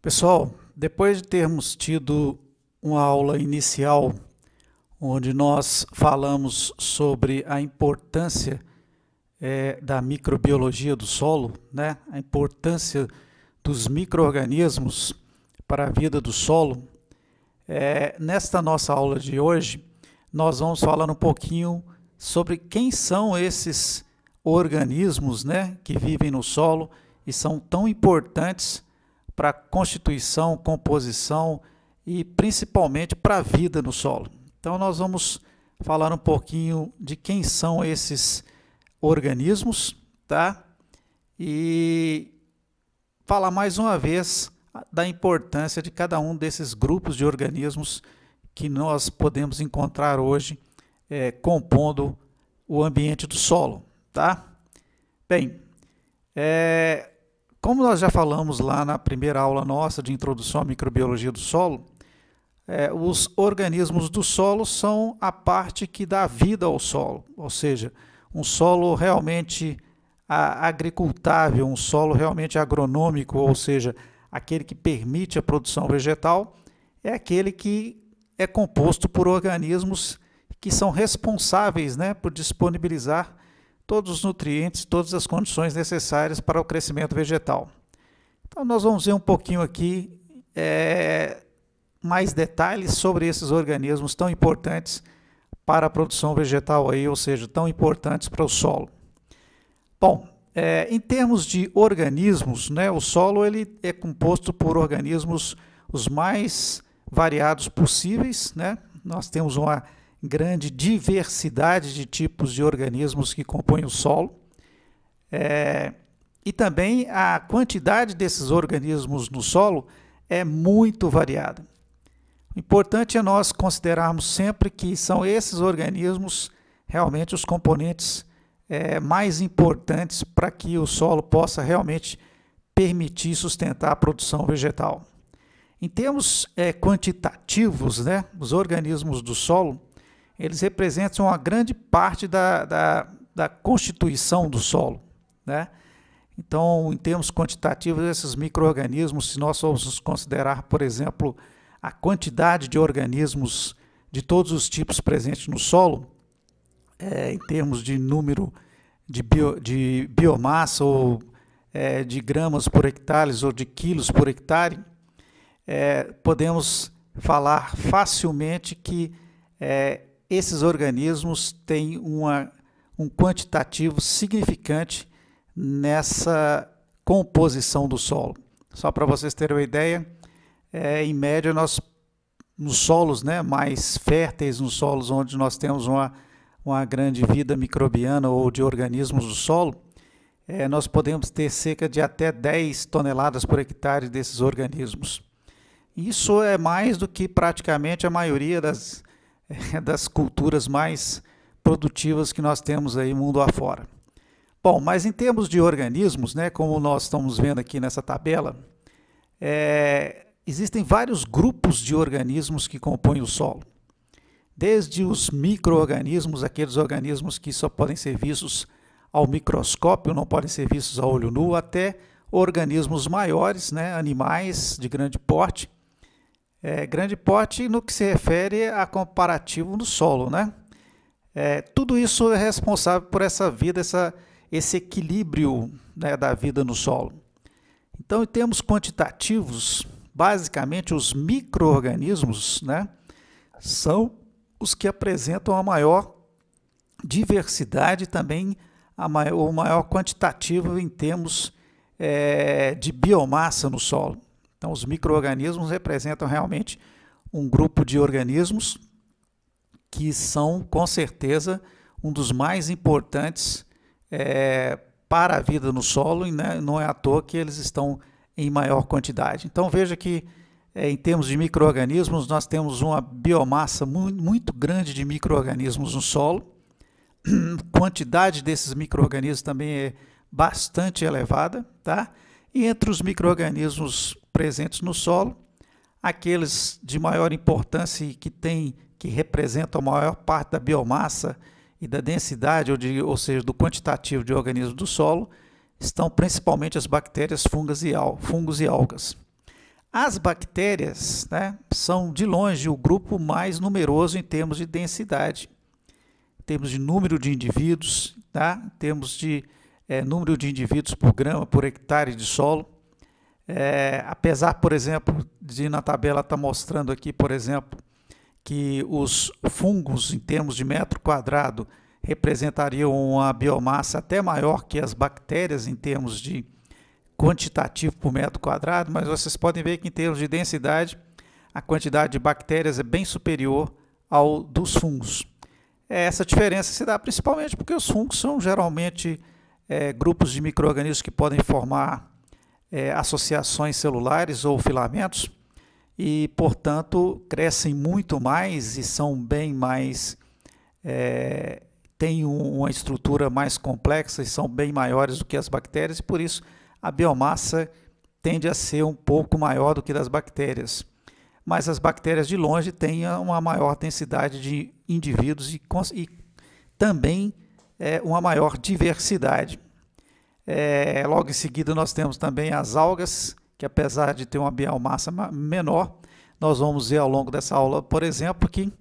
Pessoal, depois de termos tido uma aula inicial onde nós falamos sobre a importância da microbiologia do solo, né? A importância dos micro-organismos para a vida do solo, nesta nossa aula de hoje, nós vamos falar um pouquinho sobre quem são esses organismos, né, que vivem no solo e são tão importantes para a constituição, composição e principalmente para a vida no solo. Então nós vamos falar um pouquinho de quem são esses organismos, tá? E falar mais uma vez da importância de cada um desses grupos de organismos que nós podemos encontrar hoje compondo o ambiente do solo, tá? Bem, como nós já falamos lá na primeira aula nossa de introdução à microbiologia do solo, os organismos do solo são a parte que dá vida ao solo, ou seja, um solo realmente agricultável, um solo realmente agronômico, ou seja, aquele que permite a produção vegetal, é aquele que é composto por organismos que são responsáveis, né, por disponibilizar todos os nutrientes, todas as condições necessárias para o crescimento vegetal. Então nós vamos ver um pouquinho aqui mais detalhes sobre esses organismos tão importantes para a produção vegetal, aí, ou seja, tão importantes para o solo. Bom, em termos de organismos, né, o solo ele é composto por organismos os mais variados possíveis, né? Nós temos uma grande diversidade de tipos de organismos que compõem o solo. E também a quantidade desses organismos no solo é muito variada. O importante é nós considerarmos sempre que são esses organismos realmente os componentes mais importantes para que o solo possa realmente permitir sustentar a produção vegetal. Em termos quantitativos, né, os organismos do solo, eles representam uma grande parte da constituição do solo, né? Então, em termos quantitativos, esses micro-organismos, se nós formos considerar, por exemplo, a quantidade de organismos de todos os tipos presentes no solo, em termos de número de biomassa ou de gramas por hectare ou de quilos por hectare, podemos falar facilmente que esses organismos têm um quantitativo significante nessa composição do solo. Só para vocês terem uma ideia, em média, nos solos, né, mais férteis, nos solos onde nós temos uma grande vida microbiana ou de organismos do solo, nós podemos ter cerca de até 10 toneladas por hectare desses organismos. Isso é mais do que praticamente a maioria das culturas mais produtivas que nós temos aí mundo afora. Bom, mas em termos de organismos, né, como nós estamos vendo aqui nessa tabela, existem vários grupos de organismos que compõem o solo. Desde os micro-organismos, aqueles organismos que só podem ser vistos ao microscópio, não podem ser vistos a olho nu, até organismos maiores, né, animais de grande porte. Grande porte no que se refere a comparativo no solo, né? Tudo isso é responsável por essa vida, esse equilíbrio, né, da vida no solo. Então, em termos quantitativos, basicamente os micro-organismos, né, são os que apresentam a maior diversidade, também o maior quantitativo em termos de biomassa no solo. Então, os micro-organismos representam realmente um grupo de organismos que são, com certeza, um dos mais importantes para a vida no solo, e né, não é à toa que eles estão em maior quantidade. Então, veja que, em termos de micro-organismos, nós temos uma biomassa muito grande de micro-organismos no solo. A quantidade desses micro-organismos também é bastante elevada, tá? E entre os micro-organismos presentes no solo, aqueles de maior importância e que representam a maior parte da biomassa e da densidade, ou seja, do quantitativo de organismos do solo, estão principalmente as bactérias, fungos e algas. As bactérias, né, são de longe o grupo mais numeroso em termos de densidade, em termos de número de indivíduos, tá? Em termos de número de indivíduos por grama, por hectare de solo. Apesar, por exemplo, de na tabela estar mostrando aqui, por exemplo, que os fungos, em termos de metro quadrado, representariam uma biomassa até maior que as bactérias em termos de quantitativo por metro quadrado, mas vocês podem ver que em termos de densidade, a quantidade de bactérias é bem superior ao dos fungos. Essa diferença se dá principalmente porque os fungos são geralmente grupos de micro-organismos que podem formar associações celulares ou filamentos e, portanto, crescem muito mais e são bem mais... têm uma estrutura mais complexa e são bem maiores do que as bactérias, e por isso a biomassa tende a ser um pouco maior do que das bactérias. Mas as bactérias de longe têm uma maior densidade de indivíduos e também uma maior diversidade. Logo em seguida nós temos também as algas, que apesar de ter uma biomassa menor, nós vamos ver ao longo dessa aula, por exemplo, que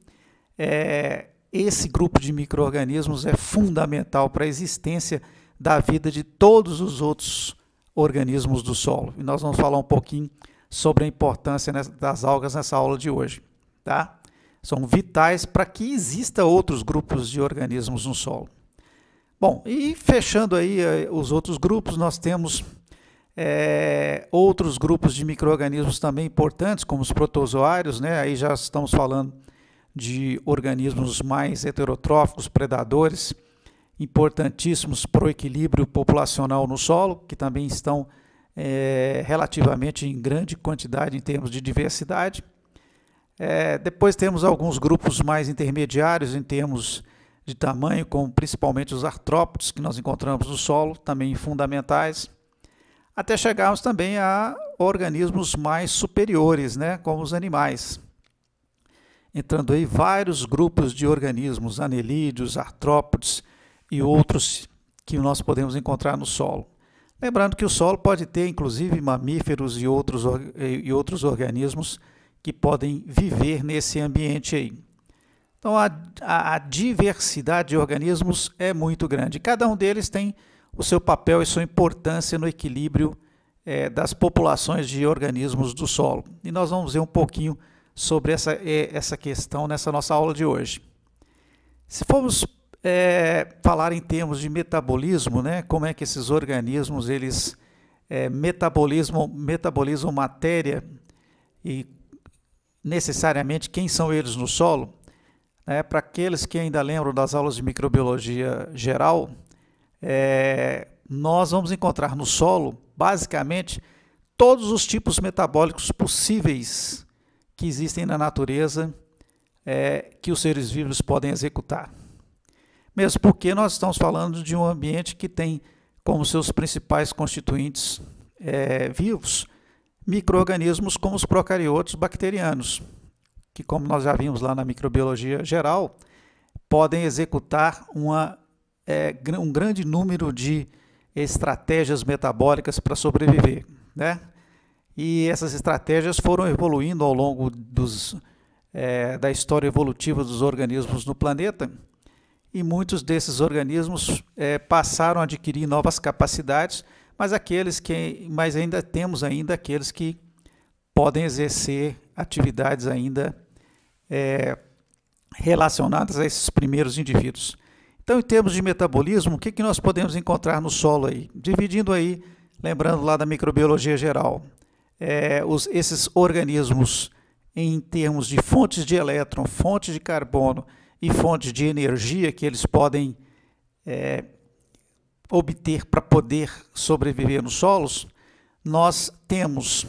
esse grupo de micro-organismos é fundamental para a existência da vida de todos os outros organismos do solo. E nós vamos falar um pouquinho sobre a importância das algas nessa aula de hoje, tá? São vitais para que exista outros grupos de organismos no solo. Bom, e fechando aí os outros grupos, nós temos outros grupos de micro-organismos também importantes, como os protozoários, né? Aí já estamos falando de organismos mais heterotróficos, predadores, importantíssimos para o equilíbrio populacional no solo, que também estão relativamente em grande quantidade em termos de diversidade. Depois temos alguns grupos mais intermediários em termos de tamanho, como principalmente os artrópodes que nós encontramos no solo, também fundamentais, até chegarmos também a organismos mais superiores, né, como os animais. Entrando aí vários grupos de organismos, anelídeos, artrópodes e outros que nós podemos encontrar no solo. Lembrando que o solo pode ter, inclusive, mamíferos e outros organismos que podem viver nesse ambiente aí. Então, a diversidade de organismos é muito grande. Cada um deles tem o seu papel e sua importância no equilíbrio das populações de organismos do solo. E nós vamos ver um pouquinho sobre essa questão nessa nossa aula de hoje. Se formos falar em termos de metabolismo, né, como é que esses organismos eles metabolizam matéria e necessariamente quem são eles no solo, para aqueles que ainda lembram das aulas de microbiologia geral, nós vamos encontrar no solo, basicamente, todos os tipos metabólicos possíveis que existem na natureza que os seres vivos podem executar. Mesmo porque nós estamos falando de um ambiente que tem como seus principais constituintes vivos micro-organismos como os procariotos bacterianos, que, como nós já vimos lá na microbiologia geral, podem executar um grande número de estratégias metabólicas para sobreviver, né? E essas estratégias foram evoluindo ao longo da história evolutiva dos organismos no planeta, e muitos desses organismos passaram a adquirir novas capacidades, mas ainda temos aqueles que podem exercer atividades ainda relacionadas a esses primeiros indivíduos. Então, em termos de metabolismo, o que nós podemos encontrar no solo aí? Dividindo aí, lembrando lá da microbiologia geral, esses organismos em termos de fontes de elétron, fontes de carbono e fontes de energia que eles podem obter para poder sobreviver nos solos, nós temos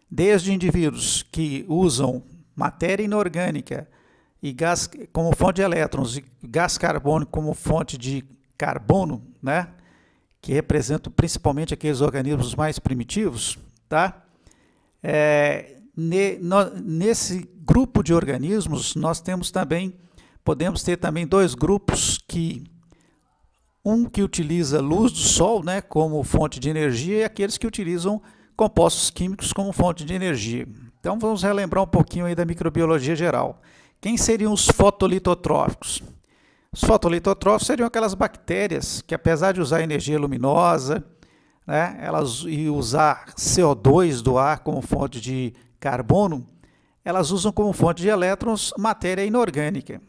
desde indivíduos que usam matéria inorgânica e gás como fonte de elétrons e gás carbônico como fonte de carbono, né, que representam principalmente aqueles organismos mais primitivos, tá? Nesse grupo de organismos nós podemos ter também dois grupos um que utiliza luz do sol, né, como fonte de energia, e aqueles que utilizam compostos químicos como fonte de energia. Então vamos relembrar um pouquinho aí da microbiologia geral. Quem seriam os fotolitotróficos? Os fotolitotróficos seriam aquelas bactérias que, apesar de usar energia luminosa, né, e usar CO2 do ar como fonte de carbono, elas usam como fonte de elétrons matéria inorgânica,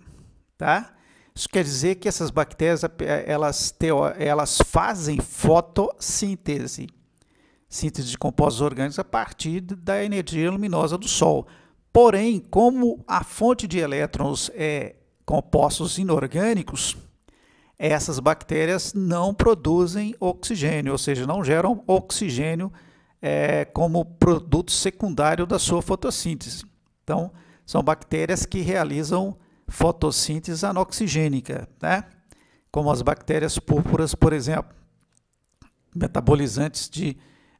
tá? Isso quer dizer que essas bactérias elas fazem fotossíntese, síntese de compostos orgânicos a partir da energia luminosa do Sol. Porém, como a fonte de elétrons é compostos inorgânicos, essas bactérias não produzem oxigênio, ou seja, não geram oxigênio como produto secundário da sua fotossíntese. Então, são bactérias que realizam fotossíntese anoxigênica, né? Como as bactérias púrpuras, por exemplo,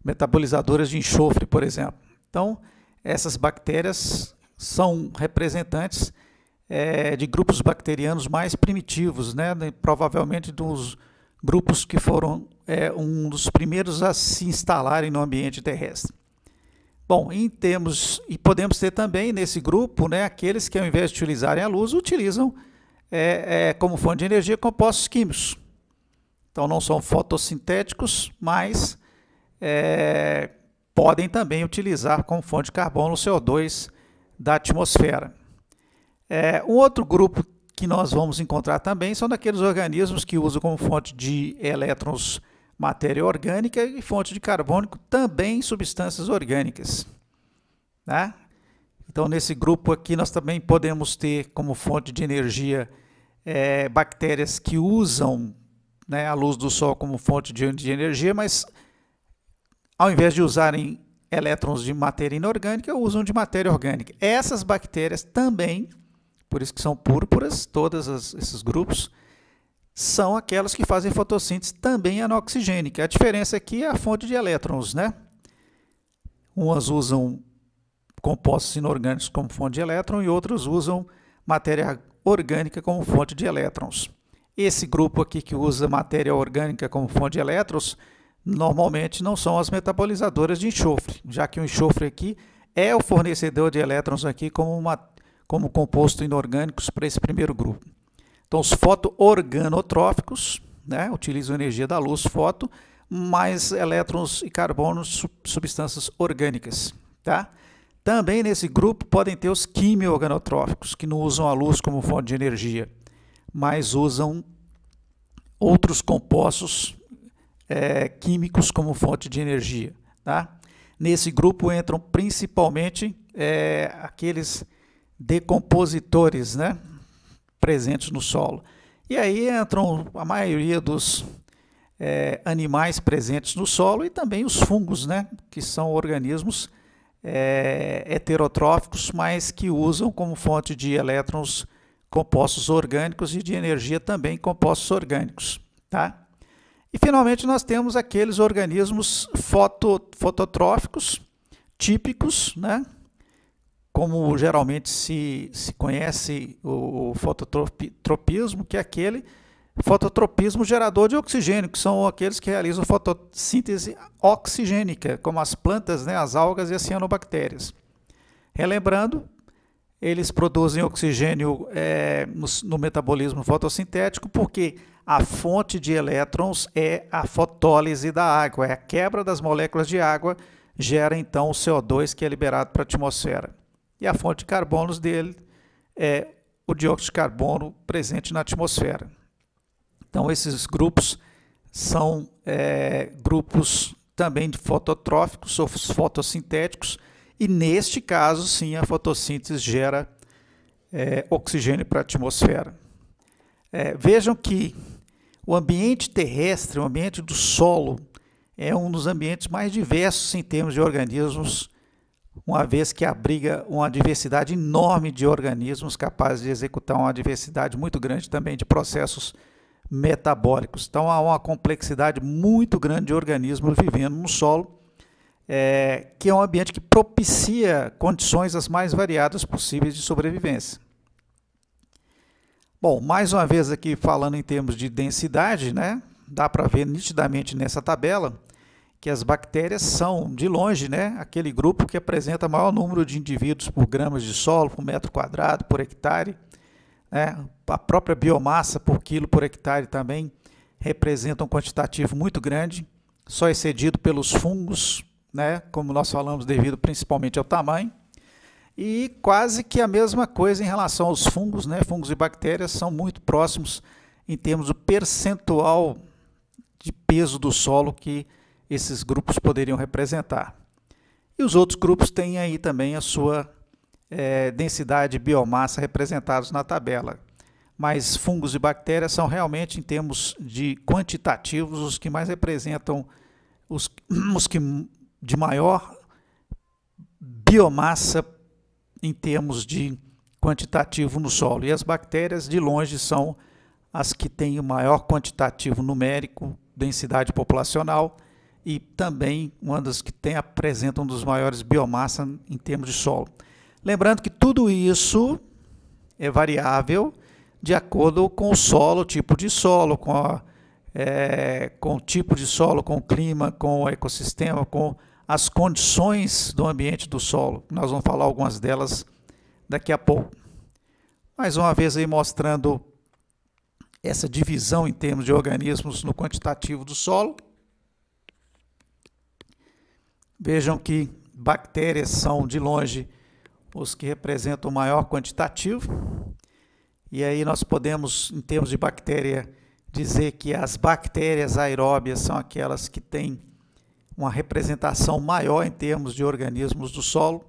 metabolizadoras de enxofre, por exemplo. Então, essas bactérias são representantes de grupos bacterianos mais primitivos, né? Provavelmente dos grupos que foram um dos primeiros a se instalarem no ambiente terrestre. Bom, e podemos ter também nesse grupo, né, aqueles que ao invés de utilizarem a luz, utilizam como fonte de energia compostos químicos. Então não são fotossintéticos, mas podem também utilizar como fonte de carbono o CO2 da atmosfera. Um outro grupo que nós vamos encontrar também são daqueles organismos que usam como fonte de elétrons matéria orgânica e fonte de carbono também substâncias orgânicas, né? Então, nesse grupo aqui, nós também podemos ter como fonte de energia bactérias que usam, né, a luz do Sol como fonte de energia, mas ao invés de usarem elétrons de matéria inorgânica, usam de matéria orgânica. Essas bactérias também, por isso que são púrpuras, esses grupos, são aquelas que fazem fotossíntese também anoxigênica. A diferença aqui é a fonte de elétrons, né? Umas usam compostos inorgânicos como fonte de elétron e outras usam matéria orgânica como fonte de elétrons. Esse grupo aqui que usa matéria orgânica como fonte de elétrons, normalmente não são as metabolizadoras de enxofre, já que o enxofre aqui é o fornecedor de elétrons aqui como composto inorgânicos para esse primeiro grupo. Então, os fotoorganotróficos, né, utilizam energia da luz foto, mais elétrons e carbonos, substâncias orgânicas, tá? Também nesse grupo podem ter os quimioorganotróficos, que não usam a luz como fonte de energia, mas usam outros compostos químicos como fonte de energia, tá? Nesse grupo entram principalmente aqueles decompositores, né, presentes no solo. E aí entram a maioria dos animais presentes no solo e também os fungos, né, que são organismos heterotróficos, mas que usam como fonte de elétrons compostos orgânicos e de energia também compostos orgânicos, tá? E finalmente nós temos aqueles organismos fototróficos típicos, né? Como geralmente se conhece o fototropismo, que é aquele fototropismo gerador de oxigênio, que são aqueles que realizam fotossíntese oxigênica, como as plantas, né, as algas e as cianobactérias. Relembrando, eles produzem oxigênio no metabolismo fotossintético, porque a fonte de elétrons é a fotólise da água, é a quebra das moléculas de água, gera então o CO2 que é liberado para a atmosfera. E a fonte de carbonos dele é o dióxido de carbono presente na atmosfera. Então, esses grupos são grupos também de fototróficos ou fotossintéticos, e neste caso, sim, a fotossíntese gera oxigênio para a atmosfera. Vejam que o ambiente terrestre, o ambiente do solo, é um dos ambientes mais diversos em termos de organismos, uma vez que abriga uma diversidade enorme de organismos capazes de executar uma diversidade muito grande também de processos metabólicos. Então, há uma complexidade muito grande de organismos vivendo no solo, que é um ambiente que propicia condições as mais variadas possíveis de sobrevivência. Bom, mais uma vez aqui falando em termos de densidade, né, dá para ver nitidamente nessa tabela que as bactérias são, de longe, né, aquele grupo que apresenta maior número de indivíduos por gramas de solo, por metro quadrado, por hectare, né? A própria biomassa por quilo por hectare também representa um quantitativo muito grande, só excedido pelos fungos, né, como nós falamos, devido principalmente ao tamanho. E quase que a mesma coisa em relação aos fungos, né? Fungos e bactérias são muito próximos em termos do percentual de peso do solo que esses grupos poderiam representar. E os outros grupos têm aí também a sua densidade de biomassa representados na tabela. Mas fungos e bactérias são realmente, em termos de quantitativos, os que mais representam os que de maior biomassa em termos de quantitativo no solo. E as bactérias, de longe, são as que têm o maior quantitativo numérico, densidade populacional, e também uma das que apresentam um dos maiores biomassa em termos de solo. Lembrando que tudo isso é variável de acordo com o solo, tipo de solo, com o tipo de solo, com o clima, com o ecossistema, com as condições do ambiente do solo. Nós vamos falar algumas delas daqui a pouco. Mais uma vez aí mostrando essa divisão em termos de organismos no quantitativo do solo. Vejam que bactérias são, de longe, os que representam o maior quantitativo. E aí nós podemos, em termos de bactéria, dizer que as bactérias aeróbias são aquelas que têm uma representação maior em termos de organismos do solo,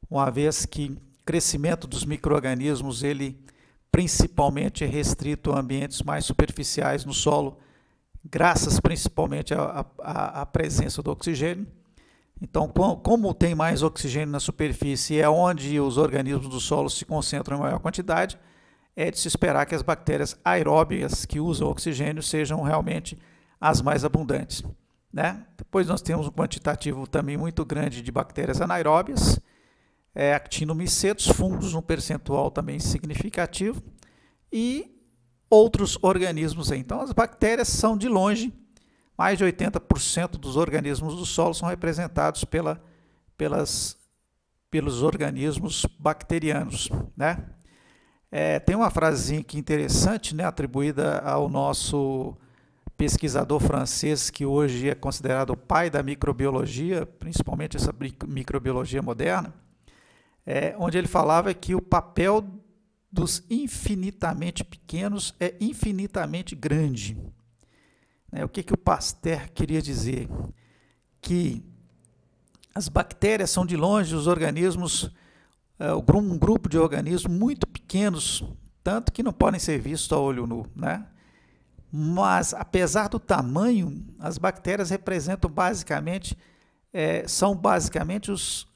uma vez que o crescimento dos micro-organismos, ele principalmente é restrito a ambientes mais superficiais no solo, graças principalmente à presença do oxigênio. Então, como tem mais oxigênio na superfície e é onde os organismos do solo se concentram em maior quantidade, é de se esperar que as bactérias aeróbias que usam oxigênio sejam realmente as mais abundantes, né? Depois nós temos um quantitativo também muito grande de bactérias anaeróbias, actinomicetos, fungos, um percentual também significativo, e outros organismos aí. Então, as bactérias são, de longe, mais de 80% dos organismos do solo são representados pelos organismos bacterianos, né? Tem uma frasezinha aqui interessante, né, atribuída ao nosso pesquisador francês, que hoje é considerado o pai da microbiologia, principalmente essa microbiologia moderna, onde ele falava que o papel dos infinitamente pequenos é infinitamente grande. O que o Pasteur queria dizer? Que as bactérias são, de longe, os organismos, um grupo de organismos muito pequenos, tanto que não podem ser vistos a olho nu, né? Mas, apesar do tamanho, as bactérias representam são basicamente os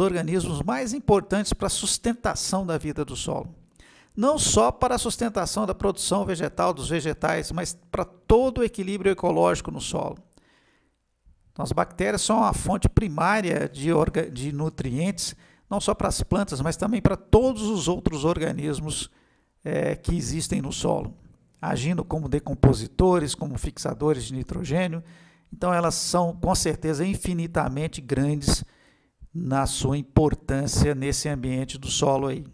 organismos mais importantes para a sustentação da vida do solo. Não só para a sustentação da produção vegetal, dos vegetais, mas para todo o equilíbrio ecológico no solo. Então, as bactérias são uma fonte primária de nutrientes, não só para as plantas, mas também para todos os outros organismos que existem no solo, agindo como decompositores, como fixadores de nitrogênio. Então, elas são, com certeza, infinitamente grandes na sua importância nesse ambiente do solo aí.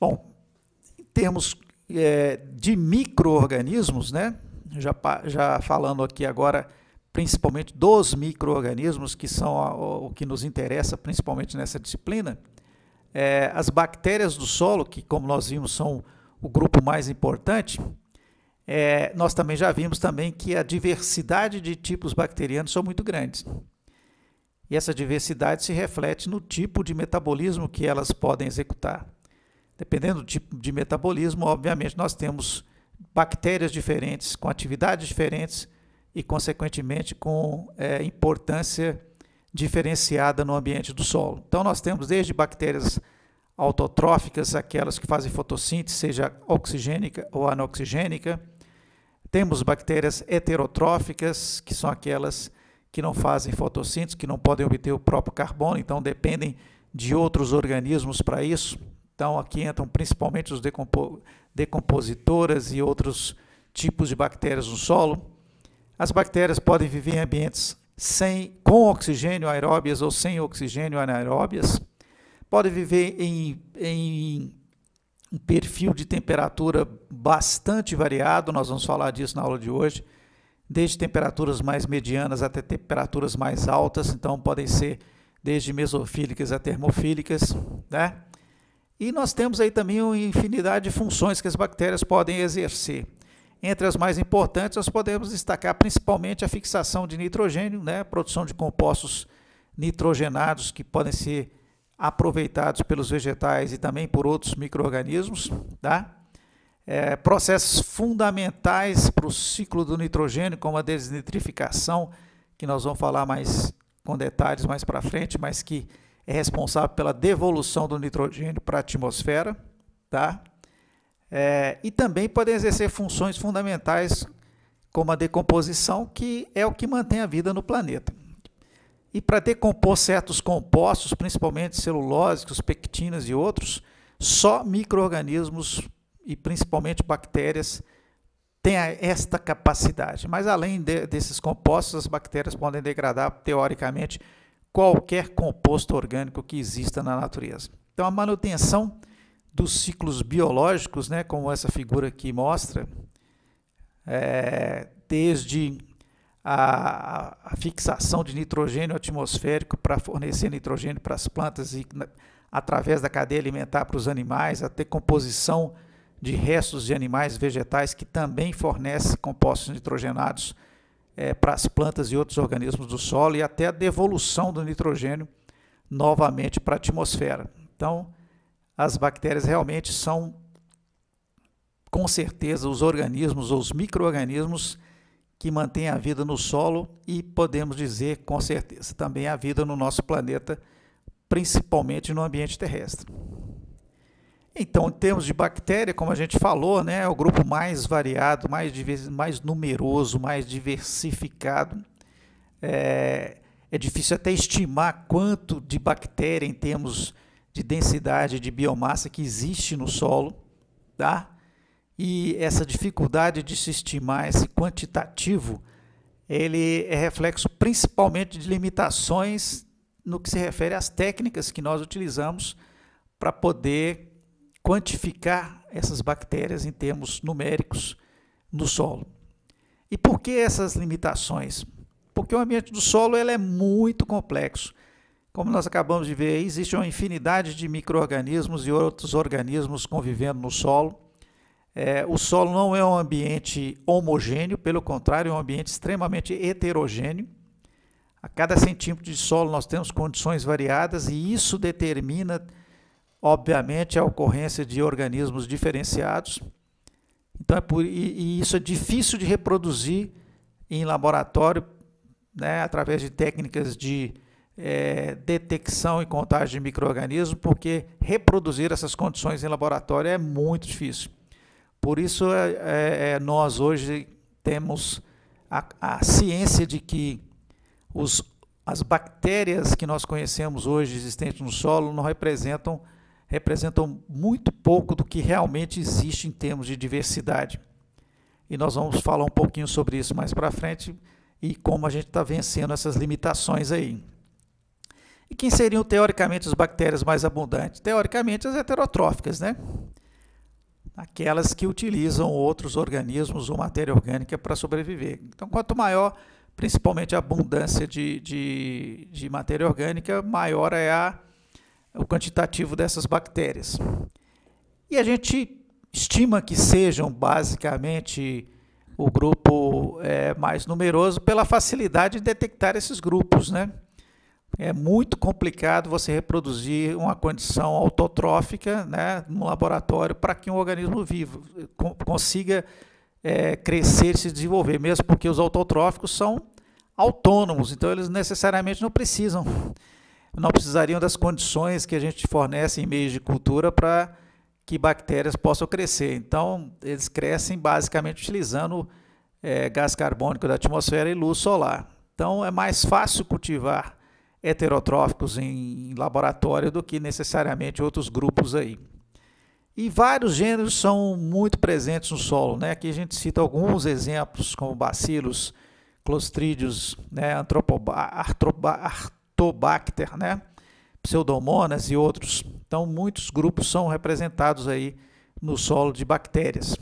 Bom, em termos de micro-organismos, né, já falando aqui agora principalmente dos micro-organismos, que são o que nos interessa principalmente nessa disciplina, as bactérias do solo, que, como nós vimos, são o grupo mais importante, nós também já vimos também que a diversidade de tipos bacterianos são muito grandes. E essa diversidade se reflete no tipo de metabolismo que elas podem executar. Dependendo do tipo de metabolismo, obviamente, nós temos bactérias diferentes, com atividades diferentes e, consequentemente, com importância diferenciada no ambiente do solo. Então, nós temos desde bactérias autotróficas, aquelas que fazem fotossíntese, seja oxigênica ou anoxigênica. Temos bactérias heterotróficas, que são aquelas que não fazem fotossíntese, que não podem obter o próprio carbono, então dependem de outros organismos para isso. Então, aqui entram principalmente os decompositoras e outros tipos de bactérias no solo. As bactérias podem viver em ambientes com oxigênio aeróbias ou sem oxigênio anaeróbias. Podem viver em um perfil de temperatura bastante variado, nós vamos falar disso na aula de hoje, desde temperaturas mais medianas até temperaturas mais altas, então podem ser desde mesofílicas a termofílicas, né? E nós temos aí também uma infinidade de funções que as bactérias podem exercer. Entre as mais importantes, nós podemos destacar principalmente a fixação de nitrogênio, né? Produção de compostos nitrogenados que podem ser aproveitados pelos vegetais e também por outros micro-organismos, tá? Processos fundamentais para o ciclo do nitrogênio, como a desnitrificação, que nós vamos falar mais com detalhes mais para frente, mas que é responsável pela devolução do nitrogênio para a atmosfera, tá? E também podem exercer funções fundamentais, como a decomposição, que é o que mantém a vida no planeta. E para decompor certos compostos, principalmente celulósicos, pectinas e outros, só micro-organismos e principalmente bactérias têm esta capacidade. Mas além desses compostos, as bactérias podem degradar, teoricamente, qualquer composto orgânico que exista na natureza. Então, a manutenção dos ciclos biológicos, né, como essa figura aqui mostra, desde a fixação de nitrogênio atmosférico para fornecer nitrogênio para as plantas e através da cadeia alimentar para os animais, a decomposição de restos de animais vegetais que também fornecem compostos nitrogenados para as plantas e outros organismos do solo e até a devolução do nitrogênio novamente para a atmosfera. Então, as bactérias realmente são, com certeza, os organismos ou os micro-organismos que mantêm a vida no solo e podemos dizer, com certeza, também a vida no nosso planeta, principalmente no ambiente terrestre. Então, em termos de bactéria, como a gente falou, né, é o grupo mais variado, mais numeroso, mais diversificado. É difícil até estimar quanto de bactéria em termos de densidade de biomassa que existe no solo, tá? E essa dificuldade de se estimar esse quantitativo, ele é reflexo principalmente de limitações no que se refere às técnicas que nós utilizamos para poder quantificar essas bactérias em termos numéricos no solo. E por que essas limitações? Porque o ambiente do solo ele é muito complexo. Como nós acabamos de ver, existe uma infinidade de micro-organismos e outros organismos convivendo no solo. O solo não é um ambiente homogêneo, pelo contrário, é um ambiente extremamente heterogêneo. A cada centímetro de solo nós temos condições variadas e isso determina, obviamente, a ocorrência de organismos diferenciados. Então, e isso é difícil de reproduzir em laboratório, né, através de técnicas de detecção e contagem de micro-organismos, porque reproduzir essas condições em laboratório é muito difícil. Por isso, nós hoje temos a ciência de que as bactérias que nós conhecemos hoje existentes no solo não representam muito pouco do que realmente existe em termos de diversidade. E nós vamos falar um pouquinho sobre isso mais para frente e como a gente está vencendo essas limitações aí. E quem seriam, teoricamente, as bactérias mais abundantes? Teoricamente, as heterotróficas, né? Aquelas que utilizam outros organismos ou matéria orgânica para sobreviver. Então, quanto maior, principalmente a abundância de matéria orgânica, maior é o quantitativo dessas bactérias. E a gente estima que sejam basicamente o grupo mais numeroso pela facilidade de detectar esses grupos, né? É muito complicado você reproduzir uma condição autotrófica, né, no laboratório para que um organismo vivo consiga crescer e se desenvolver, mesmo porque os autotróficos são autônomos, então eles necessariamente não precisariam das condições que a gente fornece em meios de cultura para que bactérias possam crescer. Então, eles crescem basicamente utilizando gás carbônico da atmosfera e luz solar. Então, é mais fácil cultivar heterotróficos em laboratório do que necessariamente outros grupos aí. E vários gêneros são muito presentes no solo, né? Aqui a gente cita alguns exemplos, como bacilos, Clostrídeos, né, Artobacter, né, Pseudomonas e outros. Então, muitos grupos são representados aí no solo de bactérias.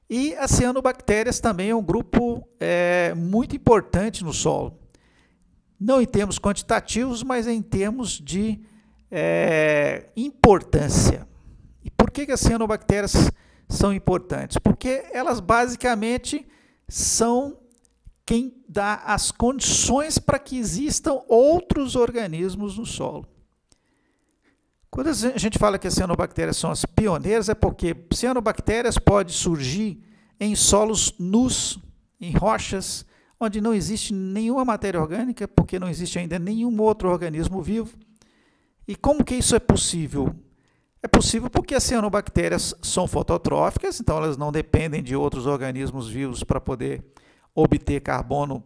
E as cianobactérias também é um grupo muito importante no solo. Não em termos quantitativos, mas em termos de importância. E por que as cianobactérias são importantes? Porque elas basicamente são quem dá as condições para que existam outros organismos no solo. Quando a gente fala que as cianobactérias são as pioneiras, é porque cianobactérias podem surgir em solos nus, em rochas, onde não existe nenhuma matéria orgânica, porque não existe ainda nenhum outro organismo vivo. E como que isso é possível? É possível porque as cianobactérias são fototróficas, então elas não dependem de outros organismos vivos para poder obter carbono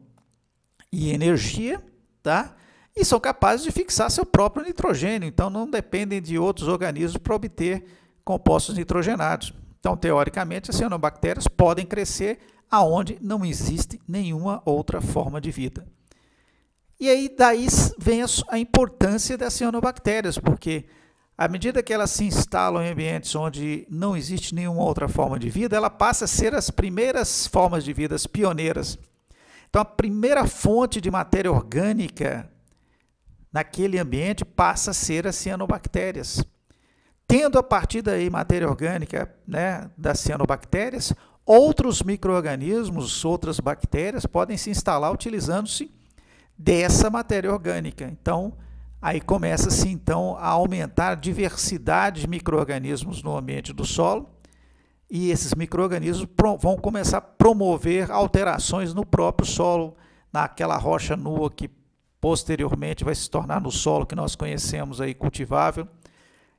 e energia, tá? E são capazes de fixar seu próprio nitrogênio, então não dependem de outros organismos para obter compostos nitrogenados. Então, teoricamente, as cianobactérias podem crescer aonde não existe nenhuma outra forma de vida. E aí daí vem a importância das cianobactérias, porque à medida que elas se instalam em ambientes onde não existe nenhuma outra forma de vida, ela passa a ser as primeiras formas de vida, as pioneiras. Então, a primeira fonte de matéria orgânica naquele ambiente passa a ser as cianobactérias. Tendo a partir daí matéria orgânica, né, das cianobactérias, outros micro-organismos, outras bactérias podem se instalar utilizando-se dessa matéria orgânica. Então, aí começa-se então a aumentar a diversidade de micro-organismos no ambiente do solo, e esses micro-organismos vão começar a promover alterações no próprio solo, naquela rocha nua que posteriormente vai se tornar no solo que nós conhecemos aí cultivável.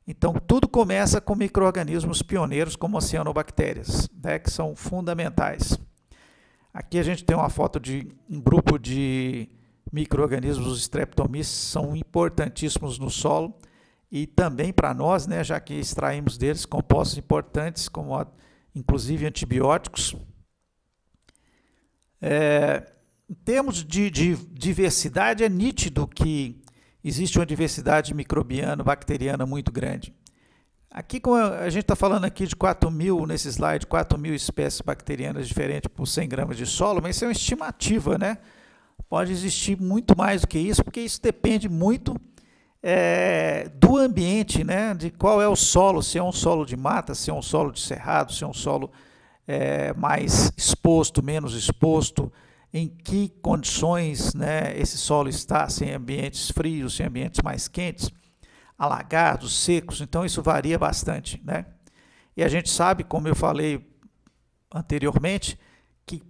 Então, tudo começa com micro-organismos pioneiros como as cianobactérias, né, que são fundamentais. Aqui a gente tem uma foto de um grupo de micro-organismos, os streptomyces, são importantíssimos no solo e também para nós, né, já que extraímos deles compostos importantes, como inclusive antibióticos. Em termos de diversidade, é nítido que existe uma diversidade microbiana, bacteriana muito grande. Aqui, como a gente está falando aqui de 4.000, nesse slide, 4.000 espécies bacterianas diferentes por 100 gramas de solo, mas isso é uma estimativa, né? Pode existir muito mais do que isso, porque isso depende muito do ambiente, né? De qual é o solo, se é um solo de mata, se é um solo de cerrado, se é um solo mais exposto, menos exposto, em que condições, né, esse solo está, se em ambientes frios, se em ambientes mais quentes, alagados, secos, então isso varia bastante, né? E a gente sabe, como eu falei anteriormente, que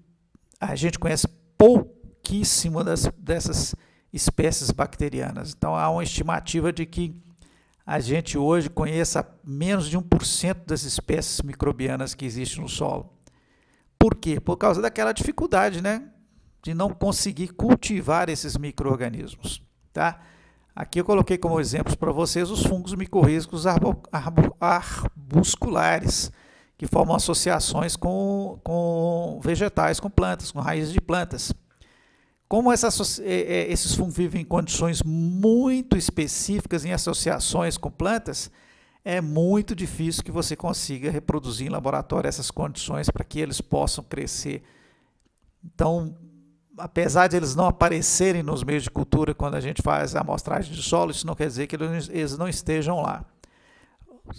a gente conhece pouquíssimo dessas espécies bacterianas. Então há uma estimativa de que a gente hoje conheça menos de 1% das espécies microbianas que existem no solo. Por quê? Por causa daquela dificuldade, né, de não conseguir cultivar esses micro-organismos, tá? Aqui eu coloquei como exemplos para vocês os fungos micorrízicos arbusculares, que formam associações com vegetais, com plantas, com raízes de plantas. Como esses fungos vivem em condições muito específicas, em associações com plantas, é muito difícil que você consiga reproduzir em laboratório essas condições para que eles possam crescer. Então, apesar de eles não aparecerem nos meios de cultura quando a gente faz a amostragem de solo, isso não quer dizer que eles não estejam lá.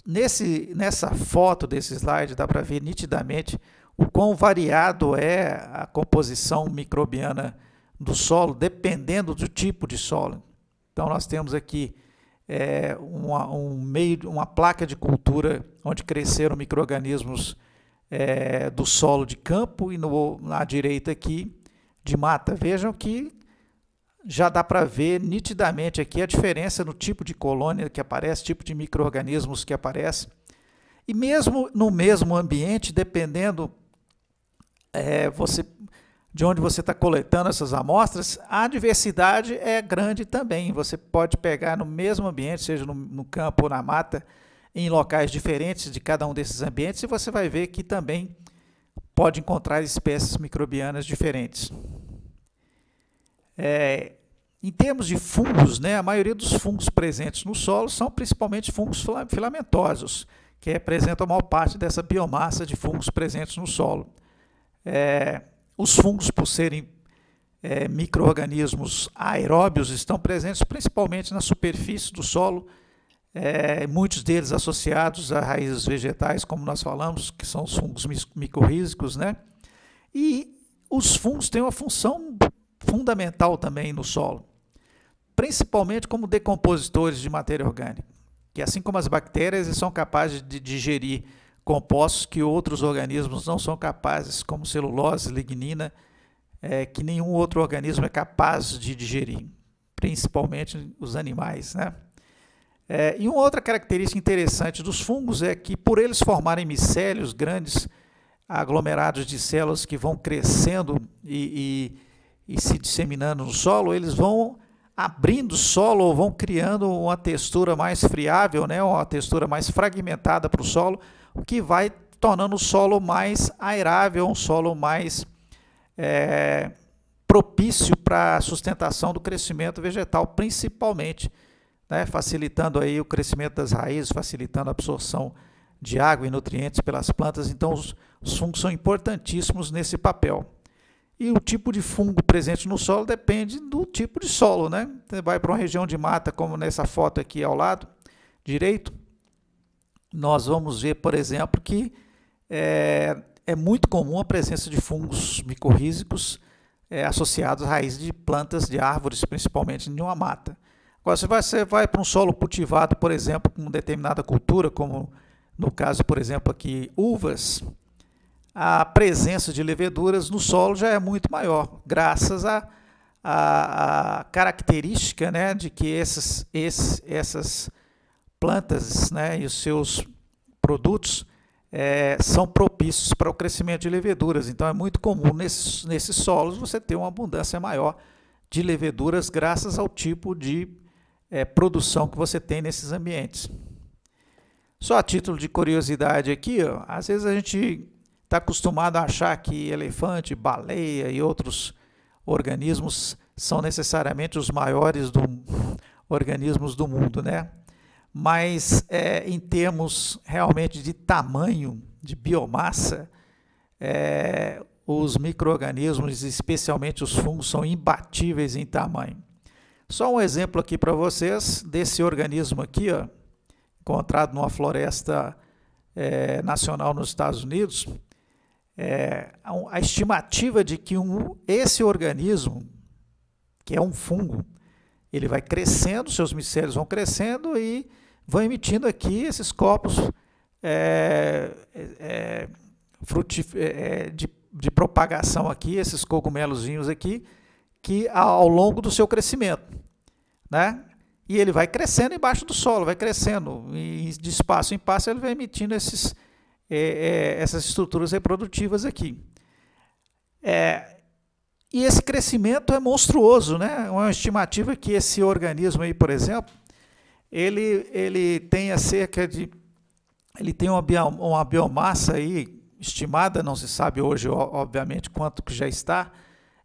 Nessa foto desse slide dá para ver nitidamente o quão variado é a composição microbiana do solo, dependendo do tipo de solo. Então nós temos aqui uma placa de cultura onde cresceram micro-organismos do solo de campo e na direita aqui de mata. Vejam que já dá para ver nitidamente aqui a diferença no tipo de colônia que aparece, tipo de micro-organismos que aparece. E mesmo no mesmo ambiente, dependendo de onde você está coletando essas amostras, a diversidade é grande também. Você pode pegar no mesmo ambiente, seja no campo ou na mata, em locais diferentes de cada um desses ambientes, e você vai ver que também pode encontrar espécies microbianas diferentes. Em termos de fungos, né, a maioria dos fungos presentes no solo são principalmente fungos filamentosos, que representam a maior parte dessa biomassa de fungos presentes no solo. Os fungos, por serem micro-organismos aeróbios, estão presentes principalmente na superfície do solo, muitos deles associados a raízes vegetais, como nós falamos, que são os fungos micorrízicos, né? E os fungos têm uma função fundamental também no solo, principalmente como decompositores de matéria orgânica, que assim como as bactérias, eles são capazes de digerir compostos que outros organismos não são capazes, como celulose, lignina, que nenhum outro organismo é capaz de digerir, principalmente os animais, né? E uma outra característica interessante dos fungos é que, por eles formarem micélios, grandes aglomerados de células que vão crescendo e se disseminando no solo, eles vão abrindo o solo ou vão criando uma textura mais friável, né, uma textura mais fragmentada para o solo, o que vai tornando o solo mais aerável, um solo mais propício para a sustentação do crescimento vegetal, principalmente, né, facilitando aí o crescimento das raízes, facilitando a absorção de água e nutrientes pelas plantas. Então, os fungos são importantíssimos nesse papel. E o tipo de fungo presente no solo depende do tipo de solo, né? Você vai para uma região de mata, como nessa foto aqui ao lado direito, nós vamos ver, por exemplo, que é muito comum a presença de fungos micorrízicos associados a raízes de plantas, de árvores, principalmente em uma mata. Agora, você vai para um solo cultivado, por exemplo, com determinada cultura, como no caso, por exemplo, aqui, uvas, a presença de leveduras no solo já é muito maior, graças à característica, né, de que essas plantas, né, e os seus produtos são propícios para o crescimento de leveduras. Então, é muito comum nesses solos você ter uma abundância maior de leveduras graças ao tipo de produção que você tem nesses ambientes. Só a título de curiosidade aqui, ó, às vezes a gente está acostumado a achar que elefante, baleia e outros organismos são necessariamente os maiores organismos do mundo, né? Mas em termos realmente de tamanho, de biomassa, os micro-organismos, especialmente os fungos, são imbatíveis em tamanho. Só um exemplo aqui para vocês desse organismo aqui, ó, encontrado numa floresta nacional nos Estados Unidos. A estimativa de que esse organismo, que é um fungo, ele vai crescendo, seus micélios vão crescendo e vão emitindo aqui esses copos de propagação aqui, esses cogumelozinhos aqui, que ao longo do seu crescimento, né? E ele vai crescendo embaixo do solo, vai crescendo, e de espaço em espaço ele vai emitindo essas estruturas reprodutivas aqui. E esse crescimento é monstruoso, né? Uma estimativa que esse organismo aí, por exemplo, ele tenha ele tem uma biomassa aí estimada, não se sabe hoje, obviamente, quanto que já está,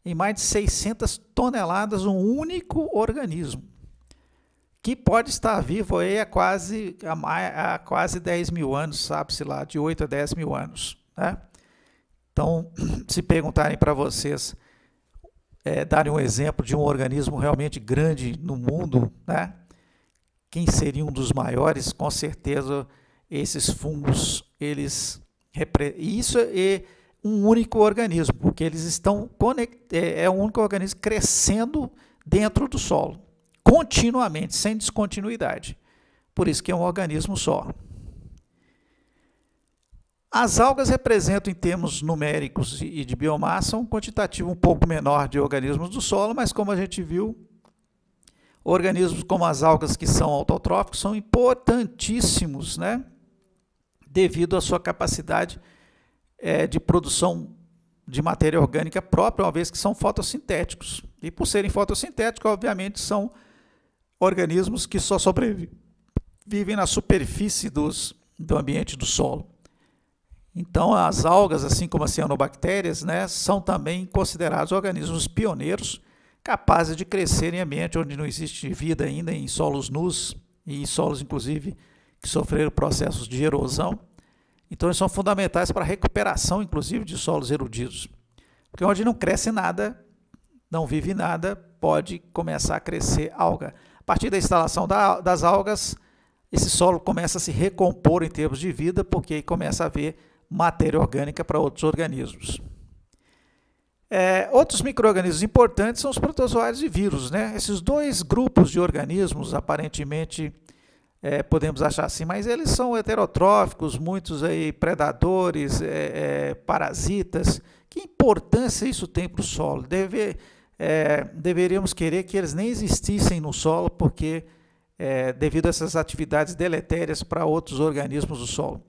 em mais de 600 toneladas, um único organismo, que pode estar vivo aí há quase 10 mil anos, sabe-se lá, de 8 a 10 mil anos, né? Então, se perguntarem para vocês, darem um exemplo de um organismo realmente grande no mundo, né? Quem seria um dos maiores? Com certeza, esses fungos, isso é um único organismo, porque eles estão é um único organismo crescendo dentro do solo, continuamente, sem descontinuidade. Por isso que é um organismo só. As algas representam, em termos numéricos e de biomassa, um quantitativo um pouco menor de organismos do solo, mas como a gente viu, organismos como as algas que são autotróficos são importantíssimos, né? Devido à sua capacidade de produção de matéria orgânica própria, uma vez que são fotossintéticos. E por serem fotossintéticos, obviamente, são organismos que só sobrevivem na superfície do ambiente do solo. Então, as algas, assim como as cianobactérias, né, são também considerados organismos pioneiros, capazes de crescer em ambiente onde não existe vida ainda, em solos nus e em solos, inclusive, que sofreram processos de erosão. Então, eles são fundamentais para a recuperação, inclusive, de solos erodidos. Porque onde não cresce nada, não vive nada, pode começar a crescer alga. A partir da instalação das algas, esse solo começa a se recompor em termos de vida, porque aí começa a haver matéria orgânica para outros organismos. Outros micro-organismos importantes são os protozoários e vírus, né? Esses dois grupos de organismos, aparentemente, podemos achar assim, mas eles são heterotróficos, muitos aí predadores, parasitas. Que importância isso tem para o solo? Deveríamos querer que eles nem existissem no solo, porque devido a essas atividades deletérias para outros organismos do solo.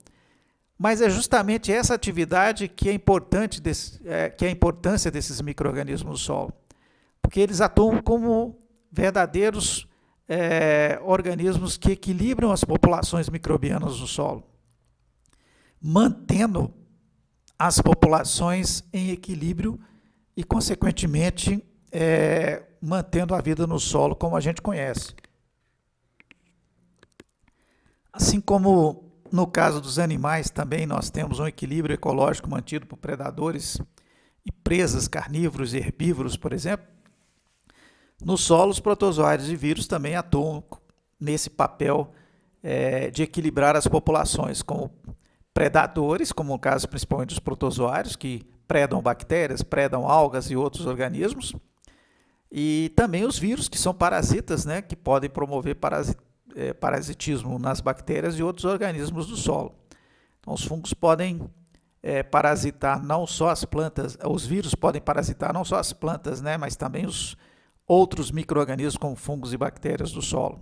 Mas é justamente essa atividade que é importante, que é a importância desses micro-organismos no solo, porque eles atuam como verdadeiros organismos que equilibram as populações microbianas no solo, mantendo as populações em equilíbrio e, consequentemente, mantendo a vida no solo como a gente conhece. Assim como no caso dos animais também nós temos um equilíbrio ecológico mantido por predadores e presas, carnívoros e herbívoros, por exemplo. No solo, os protozoários e vírus também atuam nesse papel de equilibrar as populações, como predadores, como no caso principalmente dos protozoários, que predam bactérias, predam algas e outros organismos, e também os vírus, que são parasitas, né, que podem promover parasitismo nas bactérias e outros organismos do solo. Então, os fungos podem parasitar não só as plantas, os vírus podem parasitar não só as plantas, né, mas também os outros micro-organismos como fungos e bactérias do solo.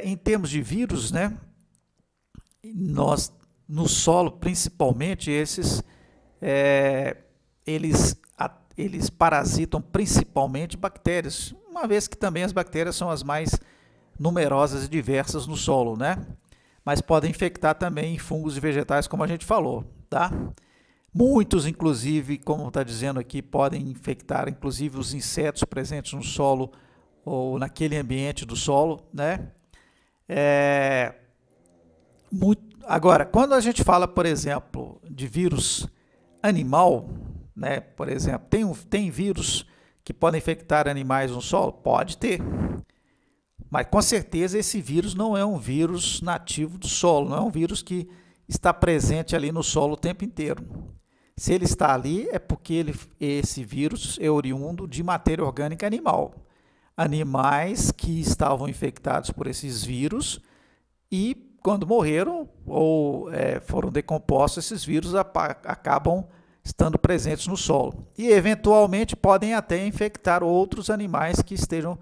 Em termos de vírus, né, nós no solo principalmente eles parasitam principalmente bactérias, uma vez que também as bactérias são as mais numerosas e diversas no solo, né? Mas podem infectar também fungos e vegetais, como a gente falou, tá? Muitos, inclusive, como está dizendo aqui, podem infectar, inclusive, os insetos presentes no solo ou naquele ambiente do solo, né? Agora, quando a gente fala, por exemplo, de vírus animal, né? Por exemplo, tem vírus que podem infectar animais no solo? Pode ter. Mas, com certeza, esse vírus não é um vírus nativo do solo, não é um vírus que está presente ali no solo o tempo inteiro. Se ele está ali, é porque esse vírus é oriundo de matéria orgânica animal. Animais que estavam infectados por esses vírus e, quando morreram ou foram decompostos, esses vírus acabam estando presentes no solo. E, eventualmente, podem até infectar outros animais que estejam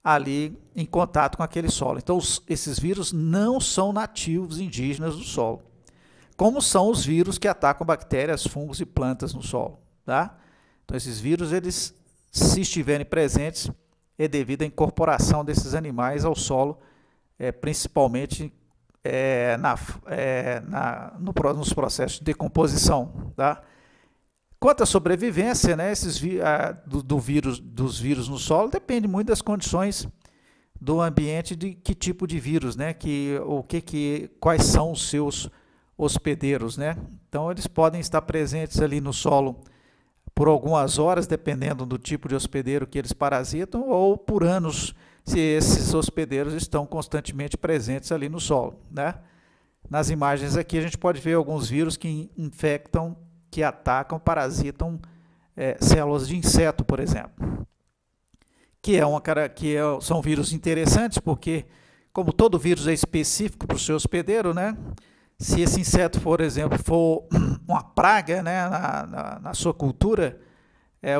ali em contato com aquele solo. Então, esses vírus não são nativos indígenas do solo, como são os vírus que atacam bactérias, fungos e plantas no solo, tá? Então, esses vírus, eles, se estiverem presentes, é devido à incorporação desses animais ao solo, principalmente nos processos de decomposição, tá? Quanto à sobrevivência, né, dos vírus no solo, depende muito das condições do ambiente, de que tipo de vírus, né, quais são os seus hospedeiros, né? Então, eles podem estar presentes ali no solo por algumas horas, dependendo do tipo de hospedeiro que eles parasitam, ou por anos, se esses hospedeiros estão constantemente presentes ali no solo, né? Nas imagens aqui a gente pode ver alguns vírus que infectam, que atacam, parasitam células de inseto, por exemplo. São vírus interessantes porque, como todo vírus é específico para o seu hospedeiro, né? Se esse inseto, por exemplo, for uma praga, né, na sua cultura,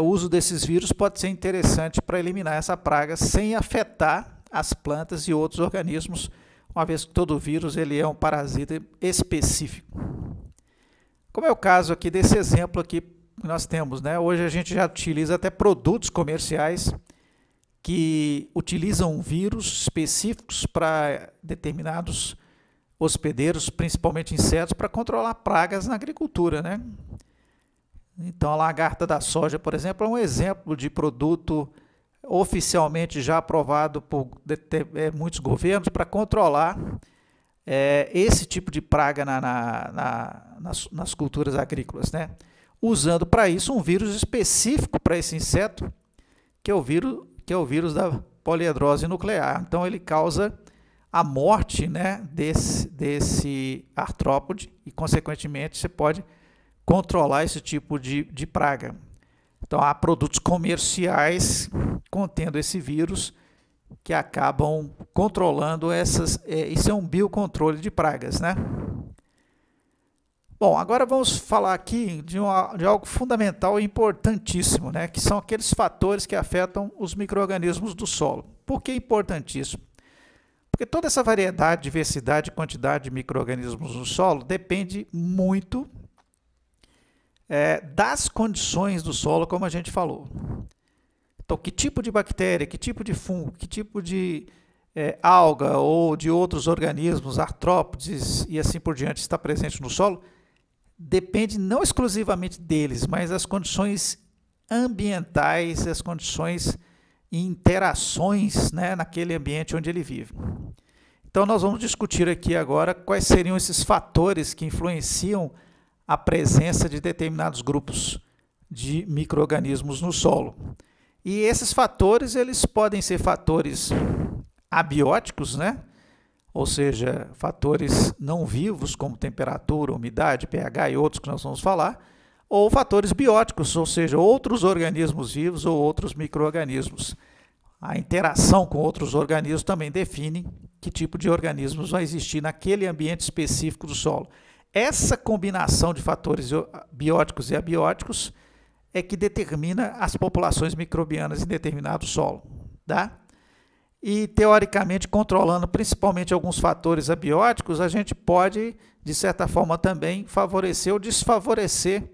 o uso desses vírus pode ser interessante para eliminar essa praga sem afetar as plantas e outros organismos, uma vez que todo vírus ele é um parasita específico. Como é o caso aqui desse exemplo aqui que nós temos, né? Hoje a gente já utiliza até produtos comerciais que utilizam vírus específicos para determinados hospedeiros, principalmente insetos, para controlar pragas na agricultura, né? Então, a lagarta da soja, por exemplo, é um exemplo de produto oficialmente já aprovado por muitos governos para controlar esse tipo de praga nas culturas agrícolas, né? Usando para isso um vírus específico para esse inseto, que é o vírus da poliedrose nuclear. Então, ele causa a morte, né, desse artrópode e, consequentemente, você pode controlar esse tipo de praga. Então, há produtos comerciais contendo esse vírus que acabam controlando isso é um biocontrole de pragas, né? Bom, agora vamos falar aqui de algo fundamental e importantíssimo, né? Que são aqueles fatores que afetam os micro-organismos do solo. Por que importantíssimo? Porque toda essa variedade, diversidade e quantidade de micro-organismos no solo depende muito das condições do solo, como a gente falou. Então, que tipo de bactéria, que tipo de fungo, que tipo de alga ou de outros organismos, artrópodes e assim por diante está presente no solo, depende não exclusivamente deles, mas das condições ambientais, as condições e interações, né, naquele ambiente onde ele vive. Então, nós vamos discutir aqui agora quais seriam esses fatores que influenciam a presença de determinados grupos de micro-organismos no solo. E esses fatores, eles podem ser fatores abióticos, né? Ou seja, fatores não vivos, como temperatura, umidade, pH e outros que nós vamos falar, ou fatores bióticos, ou seja, outros organismos vivos ou outros micro-organismos. A interação com outros organismos também define que tipo de organismos vai existir naquele ambiente específico do solo. Essa combinação de fatores bióticos e abióticos é que determina as populações microbianas em determinado solo, tá? E, teoricamente, controlando principalmente alguns fatores abióticos, a gente pode, de certa forma, também favorecer ou desfavorecer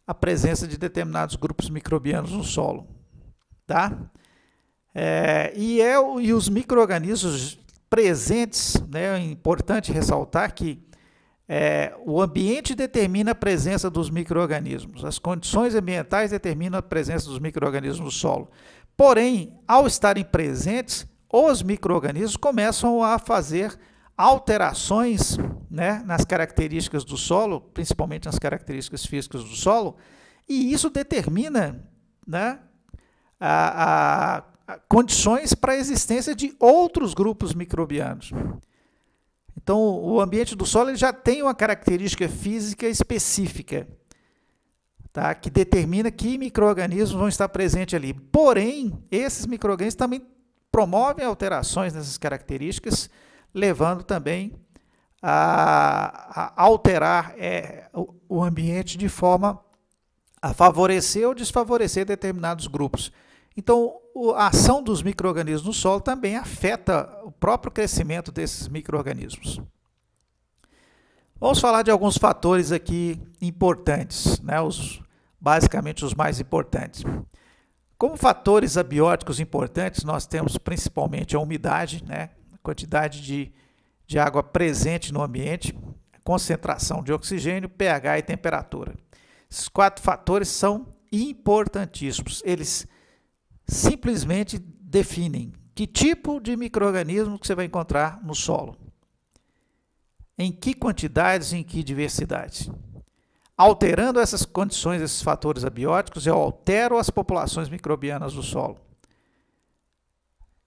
a presença de determinados grupos microbianos no solo, tá? E os micro-organismos presentes, né, é importante ressaltar que o ambiente determina a presença dos micro-organismos, as condições ambientais determinam a presença dos micro-organismos no solo. Porém, ao estarem presentes, os micro-organismos começam a fazer alterações, né, nas características do solo, principalmente nas características físicas do solo, e isso determina, né, condições para a existência de outros grupos microbianos. Então, o ambiente do solo ele já tem uma característica física específica, tá? Que determina que micro-organismos vão estar presentes ali. Porém, esses micro-organismos também promovem alterações nessas características, levando também a alterar o ambiente de forma a favorecer ou desfavorecer determinados grupos. Então, a ação dos micro-organismos no solo também afeta o próprio crescimento desses micro-organismos. Vamos falar de alguns fatores aqui importantes, né? Basicamente os mais importantes. Como fatores abióticos importantes, nós temos principalmente a umidade, né? A quantidade de água presente no ambiente, a concentração de oxigênio, pH e temperatura. Esses 4 fatores são importantíssimos. Eles simplesmente definem que tipo de micro-organismo que você vai encontrar no solo, em que quantidades e em que diversidade. Alterando essas condições, esses fatores abióticos, eu altero as populações microbianas do solo.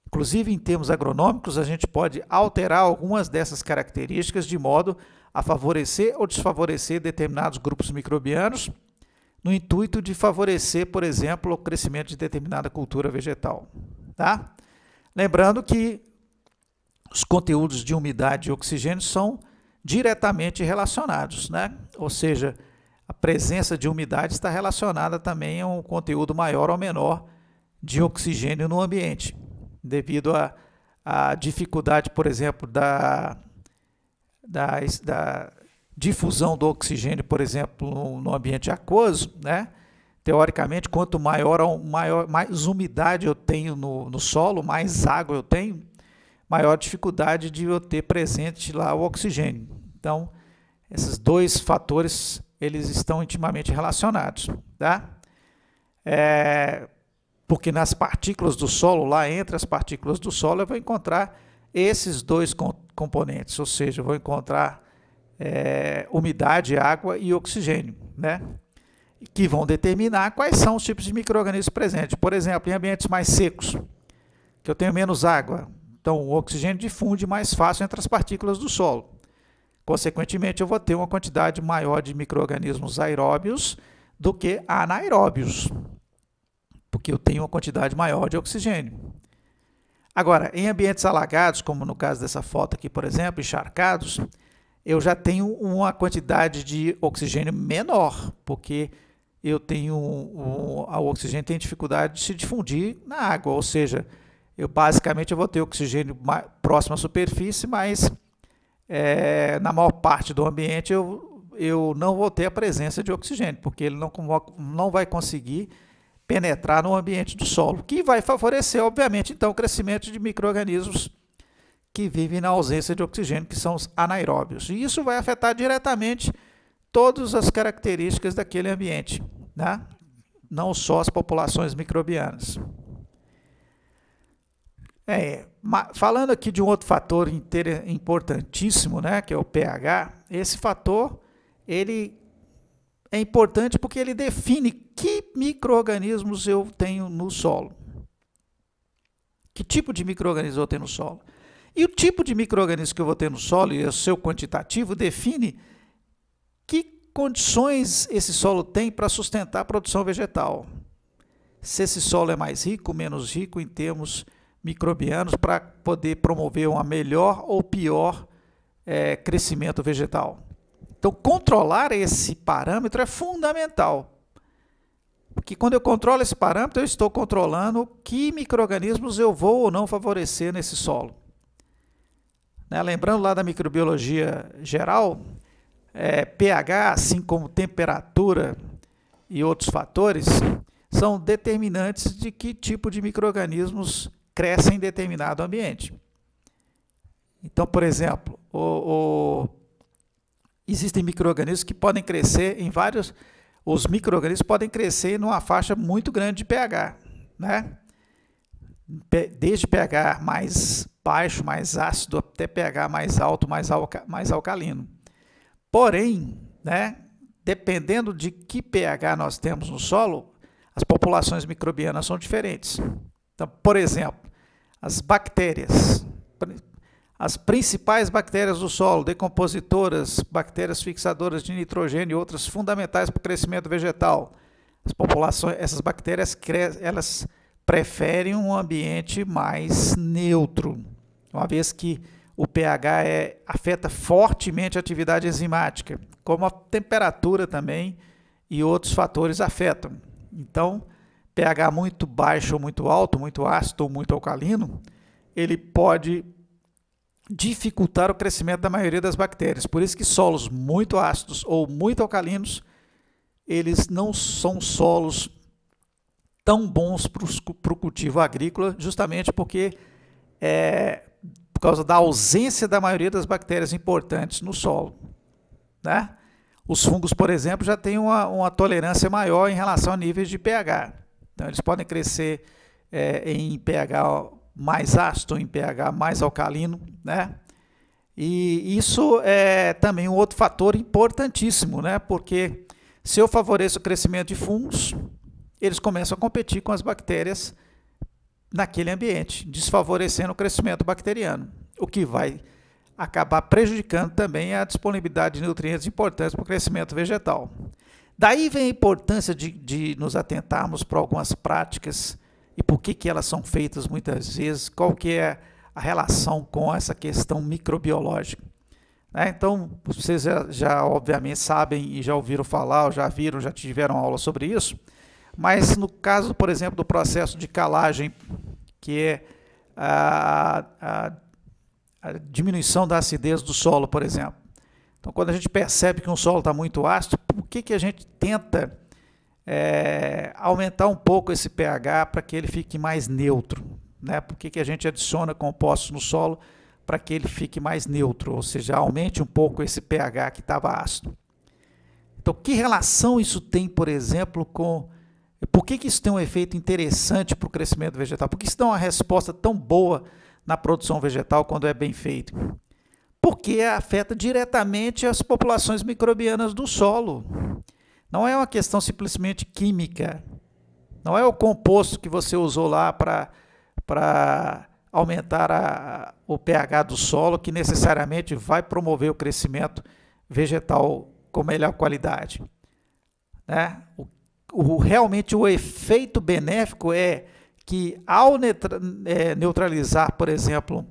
Inclusive, em termos agronômicos, a gente pode alterar algumas dessas características de modo a favorecer ou desfavorecer determinados grupos microbianos, no intuito de favorecer, por exemplo, o crescimento de determinada cultura vegetal, tá? Lembrando que os conteúdos de umidade e oxigênio são diretamente relacionados, né? Ou seja, a presença de umidade está relacionada também a um conteúdo maior ou menor de oxigênio no ambiente, devido à dificuldade, por exemplo, da difusão do oxigênio, por exemplo, no ambiente aquoso, né? Teoricamente, quanto mais umidade eu tenho no solo, mais água eu tenho, maior dificuldade de eu ter presente lá o oxigênio. Então, esses 2 fatores eles estão intimamente relacionados, tá? Porque nas partículas do solo, lá entre as partículas do solo, eu vou encontrar esses dois componentes, ou seja, eu vou encontrar umidade, água e oxigênio, né? Que vão determinar quais são os tipos de micro-organismos presentes. Por exemplo, em ambientes mais secos, que eu tenho menos água, então o oxigênio difunde mais fácil entre as partículas do solo. Consequentemente, eu vou ter uma quantidade maior de micro-organismos aeróbios do que anaeróbios, porque eu tenho uma quantidade maior de oxigênio. Agora, em ambientes alagados, como no caso dessa foto aqui, por exemplo, encharcados, eu já tenho uma quantidade de oxigênio menor, porque eu tenho o oxigênio tem dificuldade de se difundir na água, ou seja, basicamente eu vou ter oxigênio próximo à superfície, mas na maior parte do ambiente eu não vou ter a presença de oxigênio, porque ele não vai conseguir penetrar no ambiente do solo, que vai favorecer, obviamente, então, o crescimento de micro-organismos que vivem na ausência de oxigênio, que são os anaeróbios. E isso vai afetar diretamente todas as características daquele ambiente, né? Não só as populações microbianas. Falando aqui de um outro fator importantíssimo, né, que é o pH, esse fator ele é importante porque ele define que micro-organismos eu tenho no solo. Que tipo de micro-organismo eu tenho no solo? E o tipo de micro-organismo que eu vou ter no solo e o seu quantitativo define que condições esse solo tem para sustentar a produção vegetal. Se esse solo é mais rico, menos rico em termos microbianos para poder promover um melhor ou pior crescimento vegetal. Então, controlar esse parâmetro é fundamental, porque quando eu controlo esse parâmetro, eu estou controlando que micro-organismos eu vou ou não favorecer nesse solo. Lembrando lá da microbiologia geral, pH, assim como temperatura e outros fatores, são determinantes de que tipo de micro-organismos crescem em determinado ambiente. Então, por exemplo, existem micro-organismos que podem crescer em vários... Os micro-organismos podem crescer numa faixa muito grande de pH, né? Desde pH mais baixo, mais ácido, até pH mais alto, mais alcalino. Porém, né, dependendo de que pH nós temos no solo, as populações microbianas são diferentes. Então, por exemplo, as bactérias, as principais bactérias do solo, decompositoras, bactérias fixadoras de nitrogênio e outras fundamentais para o crescimento vegetal. Essas bactérias elas preferem um ambiente mais neutro, uma vez que o pH afeta fortemente a atividade enzimática, como a temperatura também e outros fatores afetam. Então, pH muito baixo ou muito alto, muito ácido ou muito alcalino, ele pode dificultar o crescimento da maioria das bactérias. Por isso que solos muito ácidos ou muito alcalinos, eles não são solos tão bons para o cultivo agrícola, justamente porque por causa da ausência da maioria das bactérias importantes no solo, né? Os fungos, por exemplo, já têm uma tolerância maior em relação a níveis de pH. Então, eles podem crescer em pH mais ácido, em pH mais alcalino, né? E isso é também um outro fator importantíssimo, né? Porque se eu favoreço o crescimento de fungos, eles começam a competir com as bactérias naquele ambiente, desfavorecendo o crescimento bacteriano, o que vai acabar prejudicando também a disponibilidade de nutrientes importantes para o crescimento vegetal. Daí vem a importância de nos atentarmos para algumas práticas e por que elas são feitas muitas vezes, qual que é a relação com essa questão microbiológica. Então, vocês já obviamente sabem e já ouviram falar, ou já viram, já tiveram aula sobre isso, mas no caso, por exemplo, do processo de calagem, que é a diminuição da acidez do solo, por exemplo. Então, quando a gente percebe que um solo está muito ácido, por que a gente tenta aumentar um pouco esse pH para que ele fique mais neutro, né? Por que a gente adiciona compostos no solo para que ele fique mais neutro, ou seja, aumente um pouco esse pH que estava ácido. Então, Então, que relação isso tem, por exemplo, com... Por que isso tem um efeito interessante para o crescimento vegetal? Por que isso dá uma resposta tão boa na produção vegetal quando é bem feito? Porque afeta diretamente as populações microbianas do solo. Não é uma questão simplesmente química. Não é o composto que você usou lá para aumentar o pH do solo que necessariamente vai promover o crescimento vegetal com melhor qualidade. Né? Realmente o efeito benéfico é que ao neutralizar, por exemplo,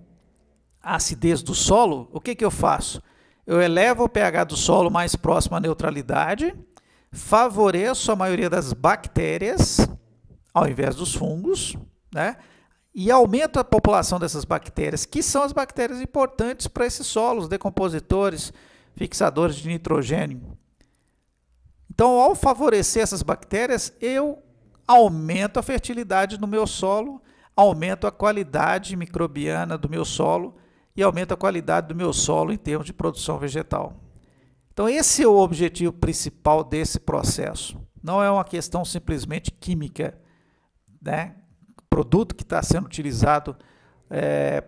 a acidez do solo, o que eu faço? Eu elevo o pH do solo mais próximo à neutralidade, favoreço a maioria das bactérias, ao invés dos fungos, né? E aumento a população dessas bactérias, que são as bactérias importantes para esses solos, decompositores, fixadores de nitrogênio. Então, ao favorecer essas bactérias, eu aumento a fertilidade no meu solo, aumento a qualidade microbiana do meu solo e aumento a qualidade do meu solo em termos de produção vegetal. Então, esse é o objetivo principal desse processo. Não é uma questão simplesmente química, né? O produto que está sendo utilizado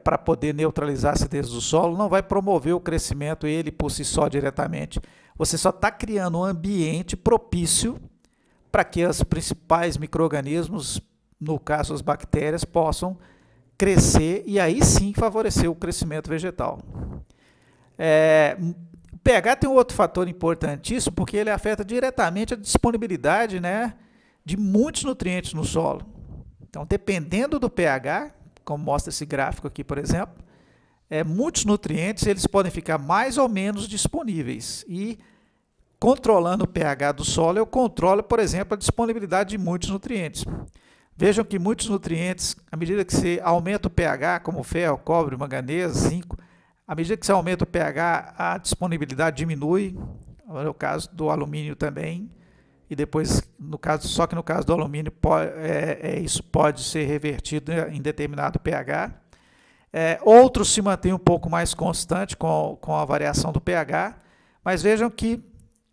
para poder neutralizar a acidez do solo não vai promover o crescimento ele por si só diretamente. Você só está criando um ambiente propício para que os principais micro-organismos, no caso as bactérias, possam crescer e aí sim favorecer o crescimento vegetal. O pH tem um outro fator importantíssimo porque ele afeta diretamente a disponibilidade, né, de muitos nutrientes no solo. Então, dependendo do pH, como mostra esse gráfico aqui, por exemplo, muitos nutrientes eles podem ficar mais ou menos disponíveis. E controlando o pH do solo, eu controlo, por exemplo, a disponibilidade de muitos nutrientes. Vejam que muitos nutrientes, à medida que você aumenta o pH, como ferro, cobre, manganês, zinco, à medida que você aumenta o pH, a disponibilidade diminui, no caso do alumínio também, e depois, só que no caso do alumínio, isso pode ser revertido em determinado pH. Outros se mantêm um pouco mais constante com a variação do pH, mas vejam que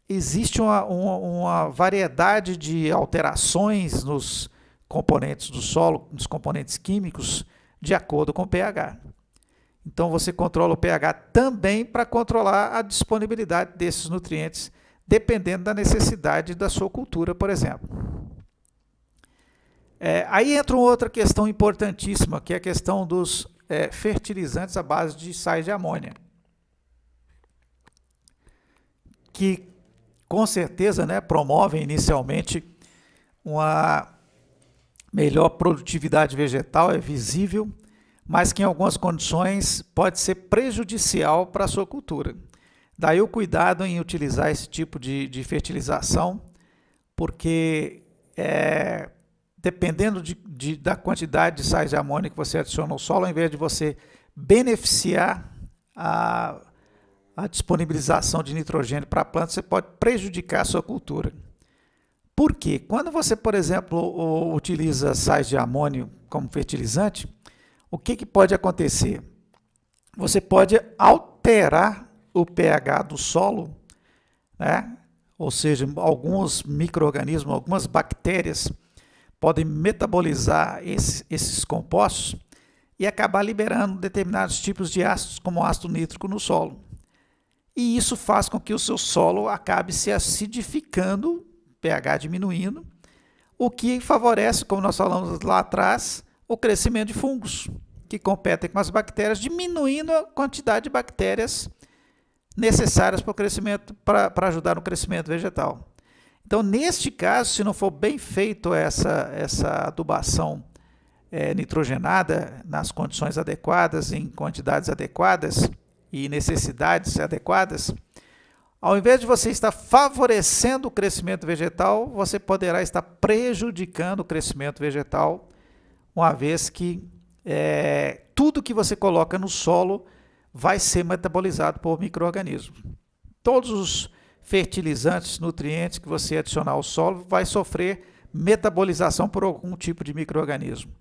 existe uma variedade de alterações nos componentes do solo, nos componentes químicos, de acordo com o pH. Então, você controla o pH também para controlar a disponibilidade desses nutrientes, dependendo da necessidade da sua cultura, por exemplo. Aí entra uma outra questão importantíssima, que é a questão dos fertilizantes à base de sais de amônia, que com certeza, né, promovem inicialmente uma melhor produtividade vegetal, é visível, mas que em algumas condições pode ser prejudicial para a sua cultura. Daí o cuidado em utilizar esse tipo de fertilização, porque dependendo da quantidade de sais de amônia que você adiciona ao solo, ao invés de você beneficiar a disponibilização de nitrogênio para a planta, você pode prejudicar a sua cultura. Por quê? Quando você, por exemplo, utiliza sais de amônio como fertilizante, o que pode acontecer? Você pode alterar o pH do solo, né? Ou seja, alguns micro-organismos, algumas bactérias podem metabolizar esses compostos e acabar liberando determinados tipos de ácidos, como o ácido nítrico no solo. E isso faz com que o seu solo acabe se acidificando, pH diminuindo, o que favorece, como nós falamos lá atrás, o crescimento de fungos, que competem com as bactérias, diminuindo a quantidade de bactérias necessárias para o crescimento, para ajudar no crescimento vegetal. Então, neste caso, se não for bem feito essa adubação nitrogenada nas condições adequadas, em quantidades adequadas e necessidades adequadas, ao invés de você estar favorecendo o crescimento vegetal, você poderá estar prejudicando o crescimento vegetal, uma vez que tudo que você coloca no solo vai ser metabolizado por micro-organismos. Todos os fertilizantes, nutrientes que você adicionar ao solo vai sofrer metabolização por algum tipo de micro-organismo.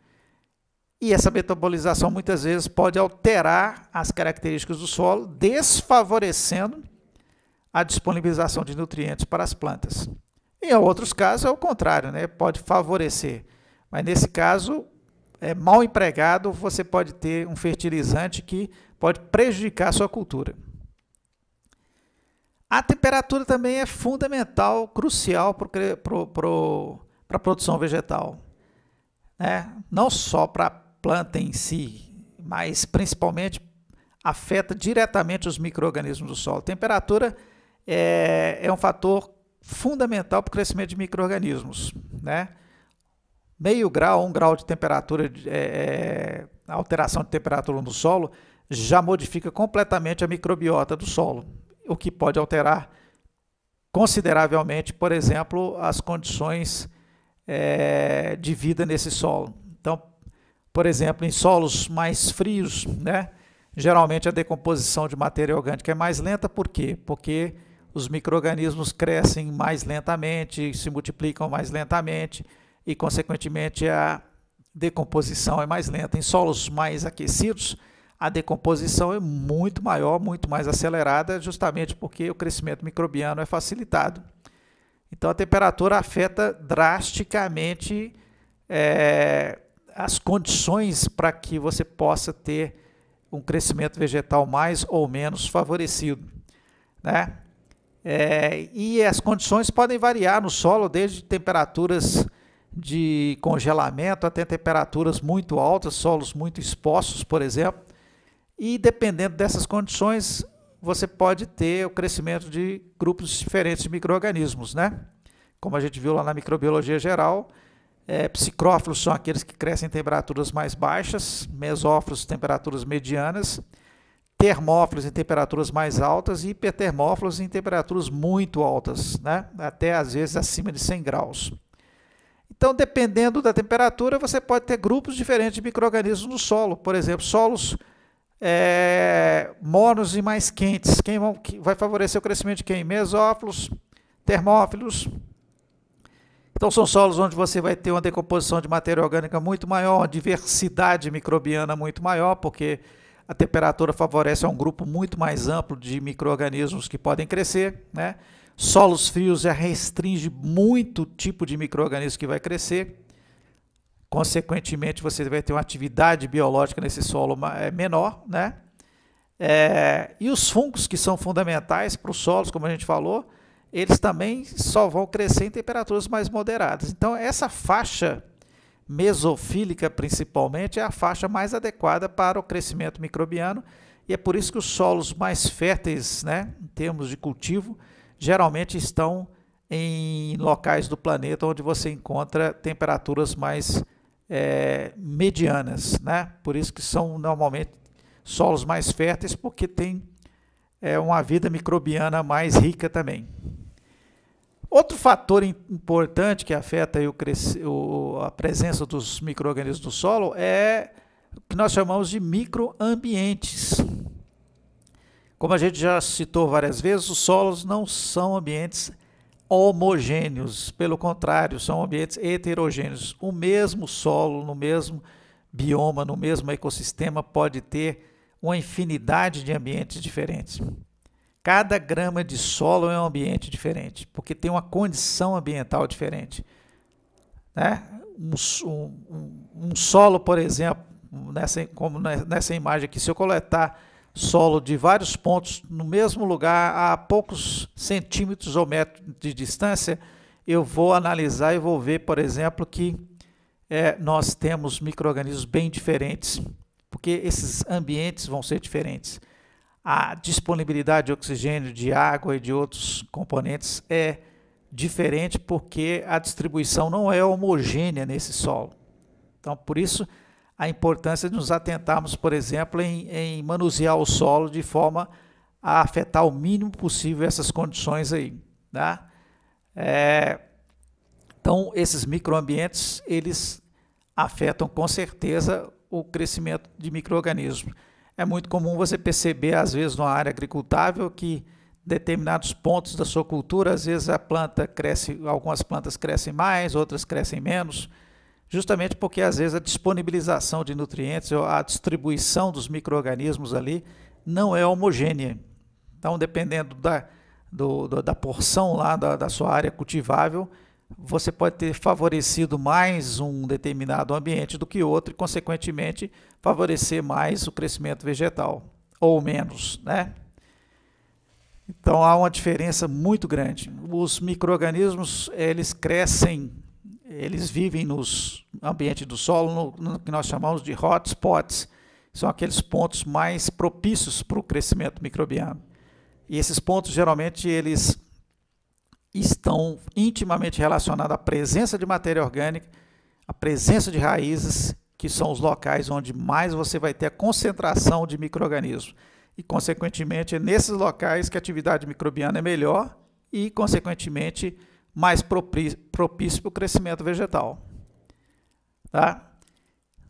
E essa metabolização muitas vezes pode alterar as características do solo, desfavorecendo a disponibilização de nutrientes para as plantas. Em outros casos é o contrário, né? Pode favorecer, mas nesse caso, mal empregado, você pode ter um fertilizante que pode prejudicar a sua cultura. A temperatura também é fundamental, crucial para a produção vegetal, né? Não só para a planta em si, mas principalmente afeta diretamente os micro-organismos do solo. A temperatura é um fator fundamental para o crescimento de micro-organismos, né? Meio grau, 1 grau de temperatura, alteração de temperatura no solo, já modifica completamente a microbiota do solo, o que pode alterar consideravelmente, por exemplo, as condições de vida nesse solo. Então, por exemplo, em solos mais frios, né, geralmente a decomposição de matéria orgânica é mais lenta. Por quê? Porque os micro-organismos crescem mais lentamente, se multiplicam mais lentamente e, consequentemente, a decomposição é mais lenta. Em solos mais aquecidos, a decomposição é muito maior, muito mais acelerada, justamente porque o crescimento microbiano é facilitado. Então, a temperatura afeta drasticamente as condições para que você possa ter um crescimento vegetal mais ou menos favorecido, né? E as condições podem variar no solo, desde temperaturas de congelamento até temperaturas muito altas, solos muito expostos, por exemplo. E dependendo dessas condições, você pode ter o crescimento de grupos diferentes de micro-organismos, né? Como a gente viu lá na microbiologia geral, psicrófilos são aqueles que crescem em temperaturas mais baixas, mesófilos em temperaturas medianas, termófilos em temperaturas mais altas e hipertermófilos em temperaturas muito altas, né? Até às vezes acima de 100 graus. Então, dependendo da temperatura, você pode ter grupos diferentes de micro-organismos no solo. Por exemplo, solos mornos e mais quentes. Que vai favorecer o crescimento de quem? Mesófilos, termófilos. Então, são solos onde você vai ter uma decomposição de matéria orgânica muito maior, uma diversidade microbiana muito maior, porque a temperatura favorece a um grupo muito mais amplo de micro-organismos que podem crescer, né? Solos frios já restringe muito o tipo de micro-organismo que vai crescer. Consequentemente, você vai ter uma atividade biológica nesse solo menor, né? E os fungos, que são fundamentais para os solos, como a gente falou, eles também só vão crescer em temperaturas mais moderadas. Então, essa faixa mesofílica, principalmente, é a faixa mais adequada para o crescimento microbiano, e é por isso que os solos mais férteis, né, em termos de cultivo, geralmente estão em locais do planeta onde você encontra temperaturas mais medianas, né? Por isso que são normalmente solos mais férteis, porque tem uma vida microbiana mais rica também. Outro fator importante que afeta a presença dos micro-organismos no solo é o que nós chamamos de microambientes. Como a gente já citou várias vezes, os solos não são ambientes homogêneos, pelo contrário, são ambientes heterogêneos. O mesmo solo, no mesmo bioma, no mesmo ecossistema, pode ter uma infinidade de ambientes diferentes. Cada grama de solo é um ambiente diferente, porque tem uma condição ambiental diferente, né? Um solo, por exemplo, como nessa imagem aqui, se eu coletar solo de vários pontos no mesmo lugar, a poucos centímetros ou metros de distância, eu vou analisar e vou ver, por exemplo, que nós temos micro-organismos bem diferentes, porque esses ambientes vão ser diferentes. A disponibilidade de oxigênio, de água e de outros componentes é diferente porque a distribuição não é homogênea nesse solo. Então, por isso, a importância de nos atentarmos, por exemplo, em manusear o solo de forma a afetar o mínimo possível essas condições aí, tá? Então, esses microambientes, eles afetam com certeza o crescimento de micro-organismos. É muito comum você perceber, às vezes, numa área agricultável, que determinados pontos da sua cultura, às vezes a planta cresce, algumas plantas crescem mais, outras crescem menos, justamente porque, às vezes, a disponibilização de nutrientes, ou a distribuição dos micro-organismos ali, não é homogênea. Então, dependendo da porção lá da sua área cultivável, você pode ter favorecido mais um determinado ambiente do que outro e, consequentemente, favorecer mais o crescimento vegetal, ou menos, né? Então, há uma diferença muito grande. Os micro-organismos, eles crescem, eles vivem nos ambientes do solo, no que nós chamamos de hotspots. São aqueles pontos mais propícios para o crescimento microbiano. E esses pontos, geralmente, eles estão intimamente relacionados à presença de matéria orgânica, à presença de raízes, que são os locais onde mais você vai ter a concentração de micro-organismos. E, consequentemente, é nesses locais que a atividade microbiana é melhor e, consequentemente, mais propício para o crescimento vegetal. Tá?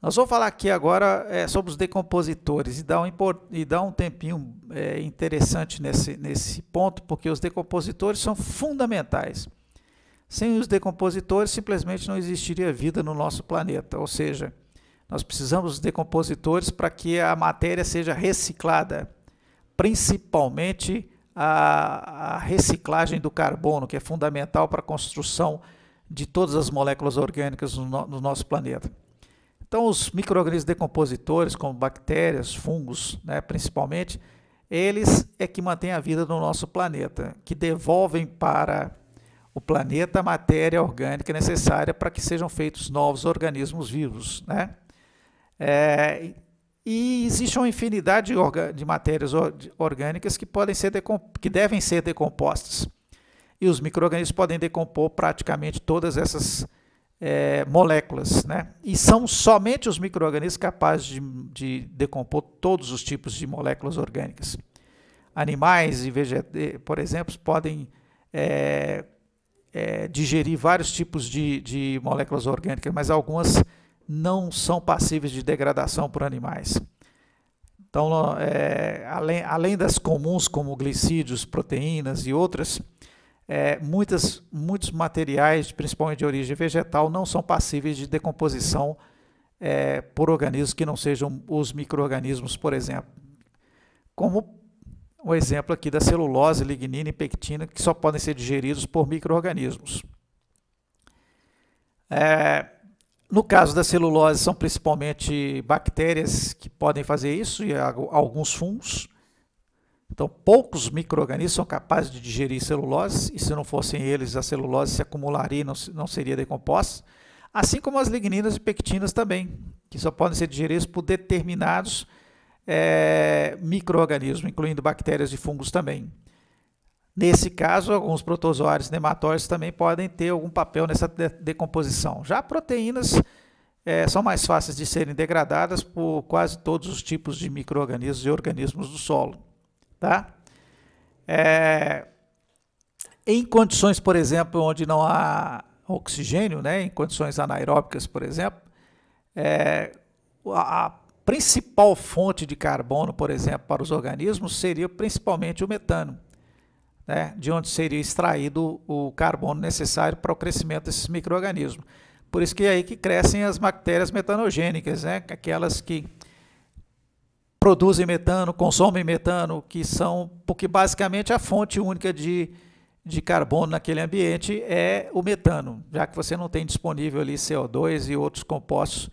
Nós vamos falar aqui agora sobre os decompositores e dar um tempinho interessante nesse ponto, porque os decompositores são fundamentais. Sem os decompositores, simplesmente não existiria vida no nosso planeta, ou seja, nós precisamos dos decompositores para que a matéria seja reciclada, principalmente a reciclagem do carbono, que é fundamental para a construção de todas as moléculas orgânicas no nosso planeta. Então, os micro-organismos decompositores, como bactérias, fungos, né, principalmente, eles é que mantêm a vida no nosso planeta, que devolvem para o planeta a matéria orgânica necessária para que sejam feitos novos organismos vivos, né? E existe uma infinidade de matérias orgânicas que devem ser decompostas. E os micro-organismos podem decompor praticamente todas essas moléculas, né? E são somente os micro-organismos capazes de decompor todos os tipos de moléculas orgânicas. Animais e vegetais, por exemplo, podem digerir vários tipos de moléculas orgânicas, mas algumas não são passíveis de degradação por animais. Então, além das comuns, como glicídios, proteínas e outras, muitos materiais, principalmente de origem vegetal, não são passíveis de decomposição por organismos que não sejam os micro-organismos, por exemplo. Como o exemplo aqui da celulose, lignina e pectina, que só podem ser digeridos por micro-organismos. No caso da celulose, são principalmente bactérias que podem fazer isso e alguns fungos. Então, poucos micro-organismos são capazes de digerir celulose, e se não fossem eles, a celulose se acumularia e não seria decomposta. Assim como as ligninas e pectinas também, que só podem ser digeridas por determinados micro-organismos, incluindo bactérias e fungos também. Nesse caso, alguns protozoários nematóides também podem ter algum papel nessa decomposição. Já proteínas são mais fáceis de serem degradadas por quase todos os tipos de micro-organismos e organismos do solo. Tá? Em condições, por exemplo, onde não há oxigênio, né, em condições anaeróbicas, por exemplo, a principal fonte de carbono, por exemplo, para os organismos seria principalmente o metano, né, de onde seria extraído o carbono necessário para o crescimento desses micro-organismos. Por isso que é aí que crescem as bactérias metanogênicas, né, aquelas que produzem metano, consomem metano, porque basicamente a fonte única de carbono naquele ambiente é o metano, já que você não tem disponível ali CO2 e outros compostos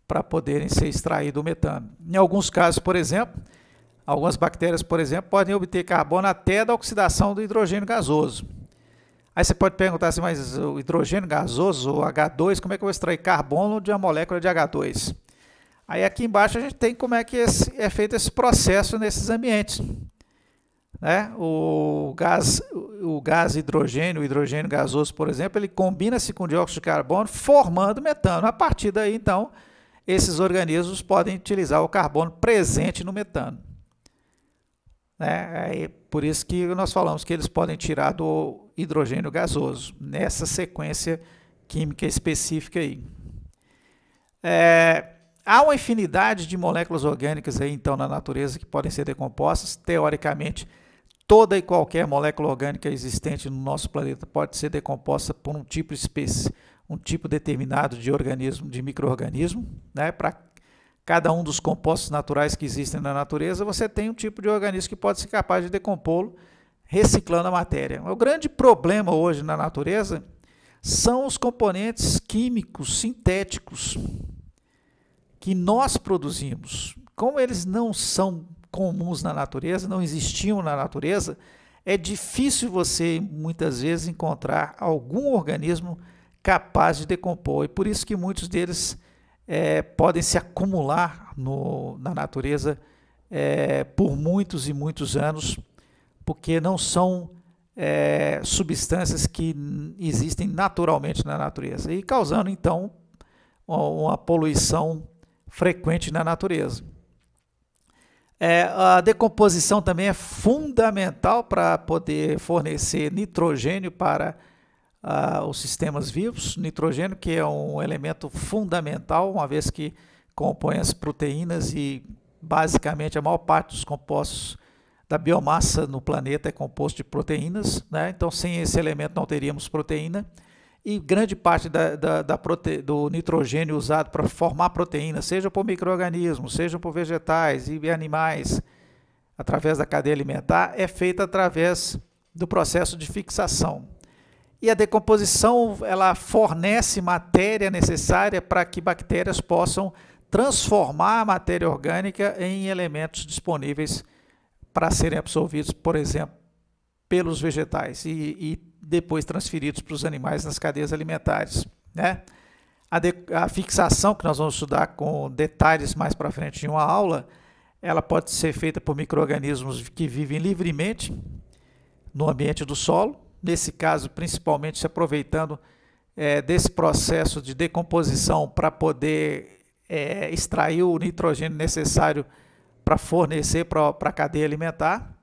para poderem ser extraído o metano. Em alguns casos, por exemplo, algumas bactérias, por exemplo, podem obter carbono até da oxidação do hidrogênio gasoso. Aí você pode perguntar assim, mas o hidrogênio gasoso, o H2, como é que eu vou extrair carbono de uma molécula de H2? Aí aqui embaixo a gente tem como é que é feito esse processo nesses ambientes. Né? O gás hidrogênio, o hidrogênio gasoso, por exemplo, ele combina-se com dióxido de carbono, formando metano. A partir daí, então, esses organismos podem utilizar o carbono presente no metano. Né? Por isso que nós falamos que eles podem tirar do hidrogênio gasoso, nessa sequência química específica aí. Há uma infinidade de moléculas orgânicas aí, então, na natureza que podem ser decompostas. Teoricamente, toda e qualquer molécula orgânica existente no nosso planeta pode ser decomposta por um tipo determinado de organismo, de micro-organismo, né? Para cada um dos compostos naturais que existem na natureza, você tem um tipo de organismo que pode ser capaz de decompô-lo, reciclando a matéria. O grande problema hoje na natureza são os componentes químicos sintéticos que nós produzimos. Como eles não são comuns na natureza, não existiam na natureza, é difícil você muitas vezes encontrar algum organismo capaz de decompor. E por isso que muitos deles podem se acumular na natureza por muitos e muitos anos, porque não são substâncias que existem naturalmente na natureza, e causando então uma poluição frequente na natureza. A decomposição também é fundamental para poder fornecer nitrogênio para os sistemas vivos. Nitrogênio, que é um elemento fundamental, uma vez que compõe as proteínas, e basicamente a maior parte dos compostos da biomassa no planeta é composto de proteínas, né? Então sem esse elemento não teríamos proteína, e grande parte do nitrogênio usado para formar proteínas, seja por micro-organismos, seja por vegetais e animais, através da cadeia alimentar, é feita através do processo de fixação. E a decomposição, ela fornece matéria necessária para que bactérias possam transformar a matéria orgânica em elementos disponíveis para serem absorvidos, por exemplo, pelos vegetais e depois transferidos para os animais nas cadeias alimentares, né? A fixação, que nós vamos estudar com detalhes mais para frente em uma aula, ela pode ser feita por micro-organismos que vivem livremente no ambiente do solo, nesse caso principalmente se aproveitando desse processo de decomposição para poder extrair o nitrogênio necessário para fornecer para a cadeia alimentar.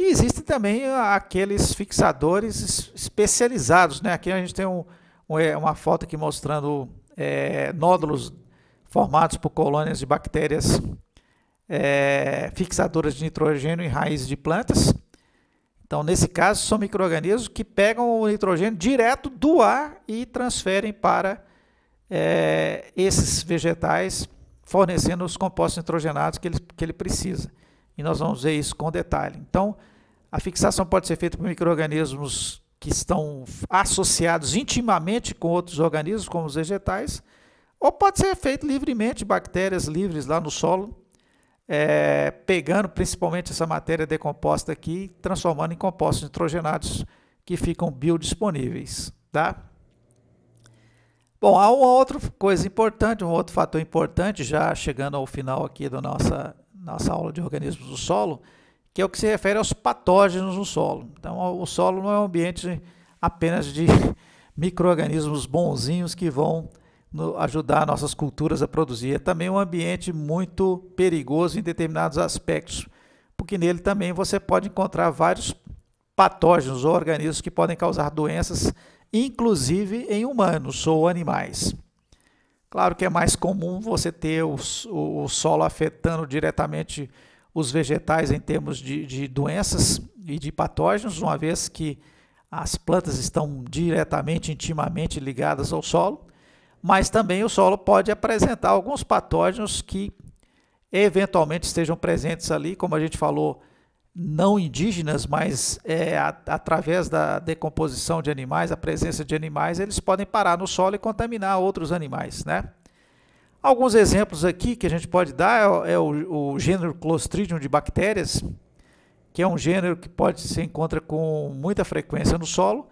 E existem também aqueles fixadores especializados, né? Aqui a gente tem uma foto aqui mostrando nódulos formados por colônias de bactérias fixadoras de nitrogênio em raízes de plantas. Então, nesse caso, são micro-organismos que pegam o nitrogênio direto do ar e transferem para esses vegetais, fornecendo os compostos nitrogenados que ele precisa. E nós vamos ver isso com detalhe. Então, a fixação pode ser feita por micro-organismos que estão associados intimamente com outros organismos, como os vegetais, ou pode ser feito livremente, bactérias livres lá no solo, pegando principalmente essa matéria decomposta aqui, transformando em compostos nitrogenados que ficam biodisponíveis, tá? Bom, há uma outra coisa importante, um outro fator importante, já chegando ao final aqui da nossa aula de organismos do solo, que é o que se refere aos patógenos no solo. Então, o solo não é um ambiente apenas de micro-organismos bonzinhos que vão ajudar nossas culturas a produzir. É também um ambiente muito perigoso em determinados aspectos, porque nele também você pode encontrar vários patógenos ou organismos que podem causar doenças, inclusive em humanos ou animais. Claro que é mais comum você ter o solo afetando diretamente os vegetais em termos de doenças e de patógenos, uma vez que as plantas estão diretamente, intimamente ligadas ao solo, mas também o solo pode apresentar alguns patógenos que eventualmente estejam presentes ali, como a gente falou, não indígenas, mas através da decomposição de animais, a presença de animais, eles podem parar no solo e contaminar outros animais, né? Alguns exemplos aqui que a gente pode dar é o gênero Clostridium de bactérias, que é um gênero que se encontra com muita frequência no solo,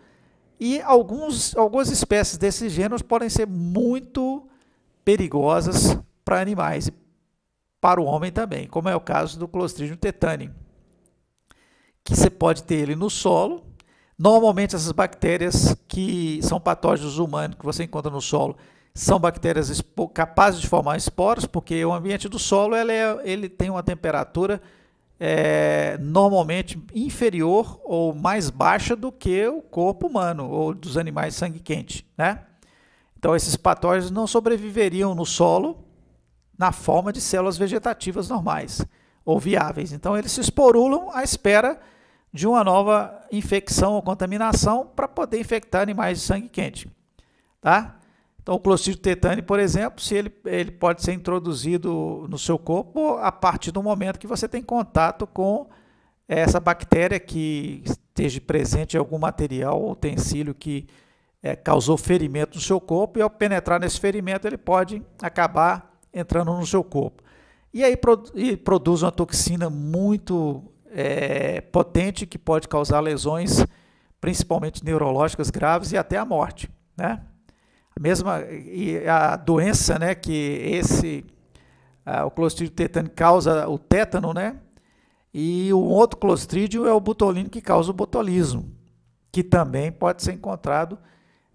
e algumas espécies desses gêneros podem ser muito perigosas para animais e para o homem também, como é o caso do Clostridium tetani, que você pode ter ele no solo. Normalmente essas bactérias que são patógenos humanos que você encontra no solo são bactérias capazes de formar esporos, porque o ambiente do solo ele tem uma temperatura normalmente inferior ou mais baixa do que o corpo humano ou dos animais de sangue quente, né? Então esses patógenos não sobreviveriam no solo na forma de células vegetativas normais ou viáveis. Então eles se esporulam à espera de uma nova infecção ou contaminação para poder infectar animais de sangue quente, tá? Então, o Clostridium tetani, por exemplo, ele pode ser introduzido no seu corpo a partir do momento que você tem contato com essa bactéria que esteja presente algum material ou utensílio que causou ferimento no seu corpo, e ao penetrar nesse ferimento ele pode acabar entrando no seu corpo. E aí produz uma toxina muito potente que pode causar lesões, principalmente neurológicas graves e até a morte, né? E a doença, né, que o Clostridium tetani causa o tétano, né? E o outro Clostridium é o botulino, que causa o botulismo, que também pode ser encontrado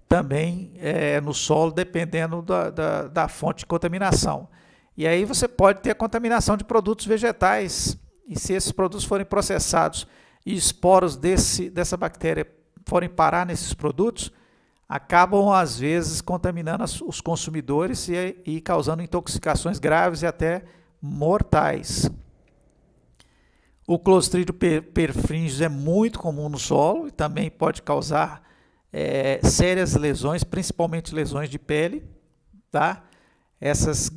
também no solo, dependendo da fonte de contaminação. E aí você pode ter a contaminação de produtos vegetais, e se esses produtos forem processados e esporos dessa bactéria forem parar nesses produtos, acabam às vezes contaminando os consumidores e causando intoxicações graves e até mortais. O Clostridium perfringens é muito comum no solo e também pode causar sérias lesões, principalmente lesões de pele, tá? Essas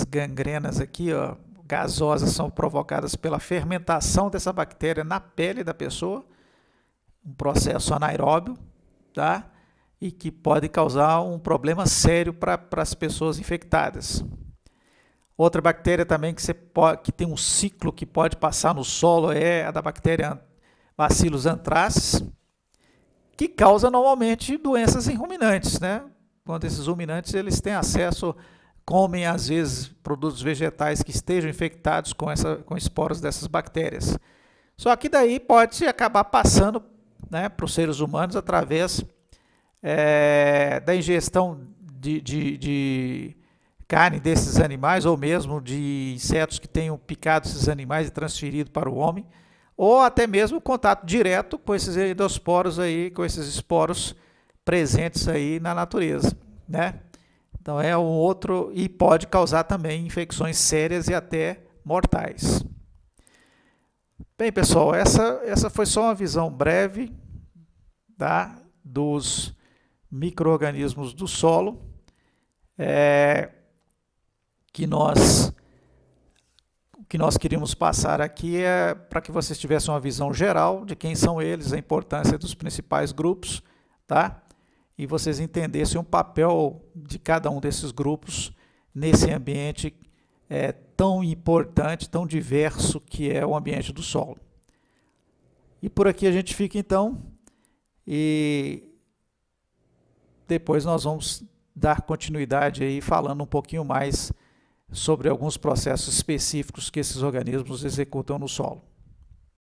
gangrenas aqui, ó, gasosas, são provocadas pela fermentação dessa bactéria na pele da pessoa, um processo anaeróbio, tá? E que pode causar um problema sério para as pessoas infectadas. Outra bactéria também que tem um ciclo que pode passar no solo é a da bactéria Bacillus anthracis, que causa normalmente doenças em ruminantes, né? Quando esses ruminantes eles têm acesso, comem às vezes produtos vegetais que estejam infectados com esporos dessas bactérias. Só que daí pode acabar passando, né, para os seres humanos através da ingestão de carne desses animais, ou mesmo de insetos que tenham picado esses animais e transferido para o homem, ou até mesmo o contato direto com esses endosporos aí, com esses esporos presentes aí na natureza, né? Então é um outro, e pode causar também infecções sérias e até mortais. Bem, pessoal, essa foi só uma visão breve, tá, dos micro-organismos do solo, que nós queríamos passar aqui para que vocês tivessem uma visão geral de quem são eles, a importância dos principais grupos, tá? E vocês entendessem o papel de cada um desses grupos nesse ambiente tão importante, tão diverso que é o ambiente do solo. E por aqui a gente fica então, e depois nós vamos dar continuidade aí falando um pouquinho mais sobre alguns processos específicos que esses organismos executam no solo.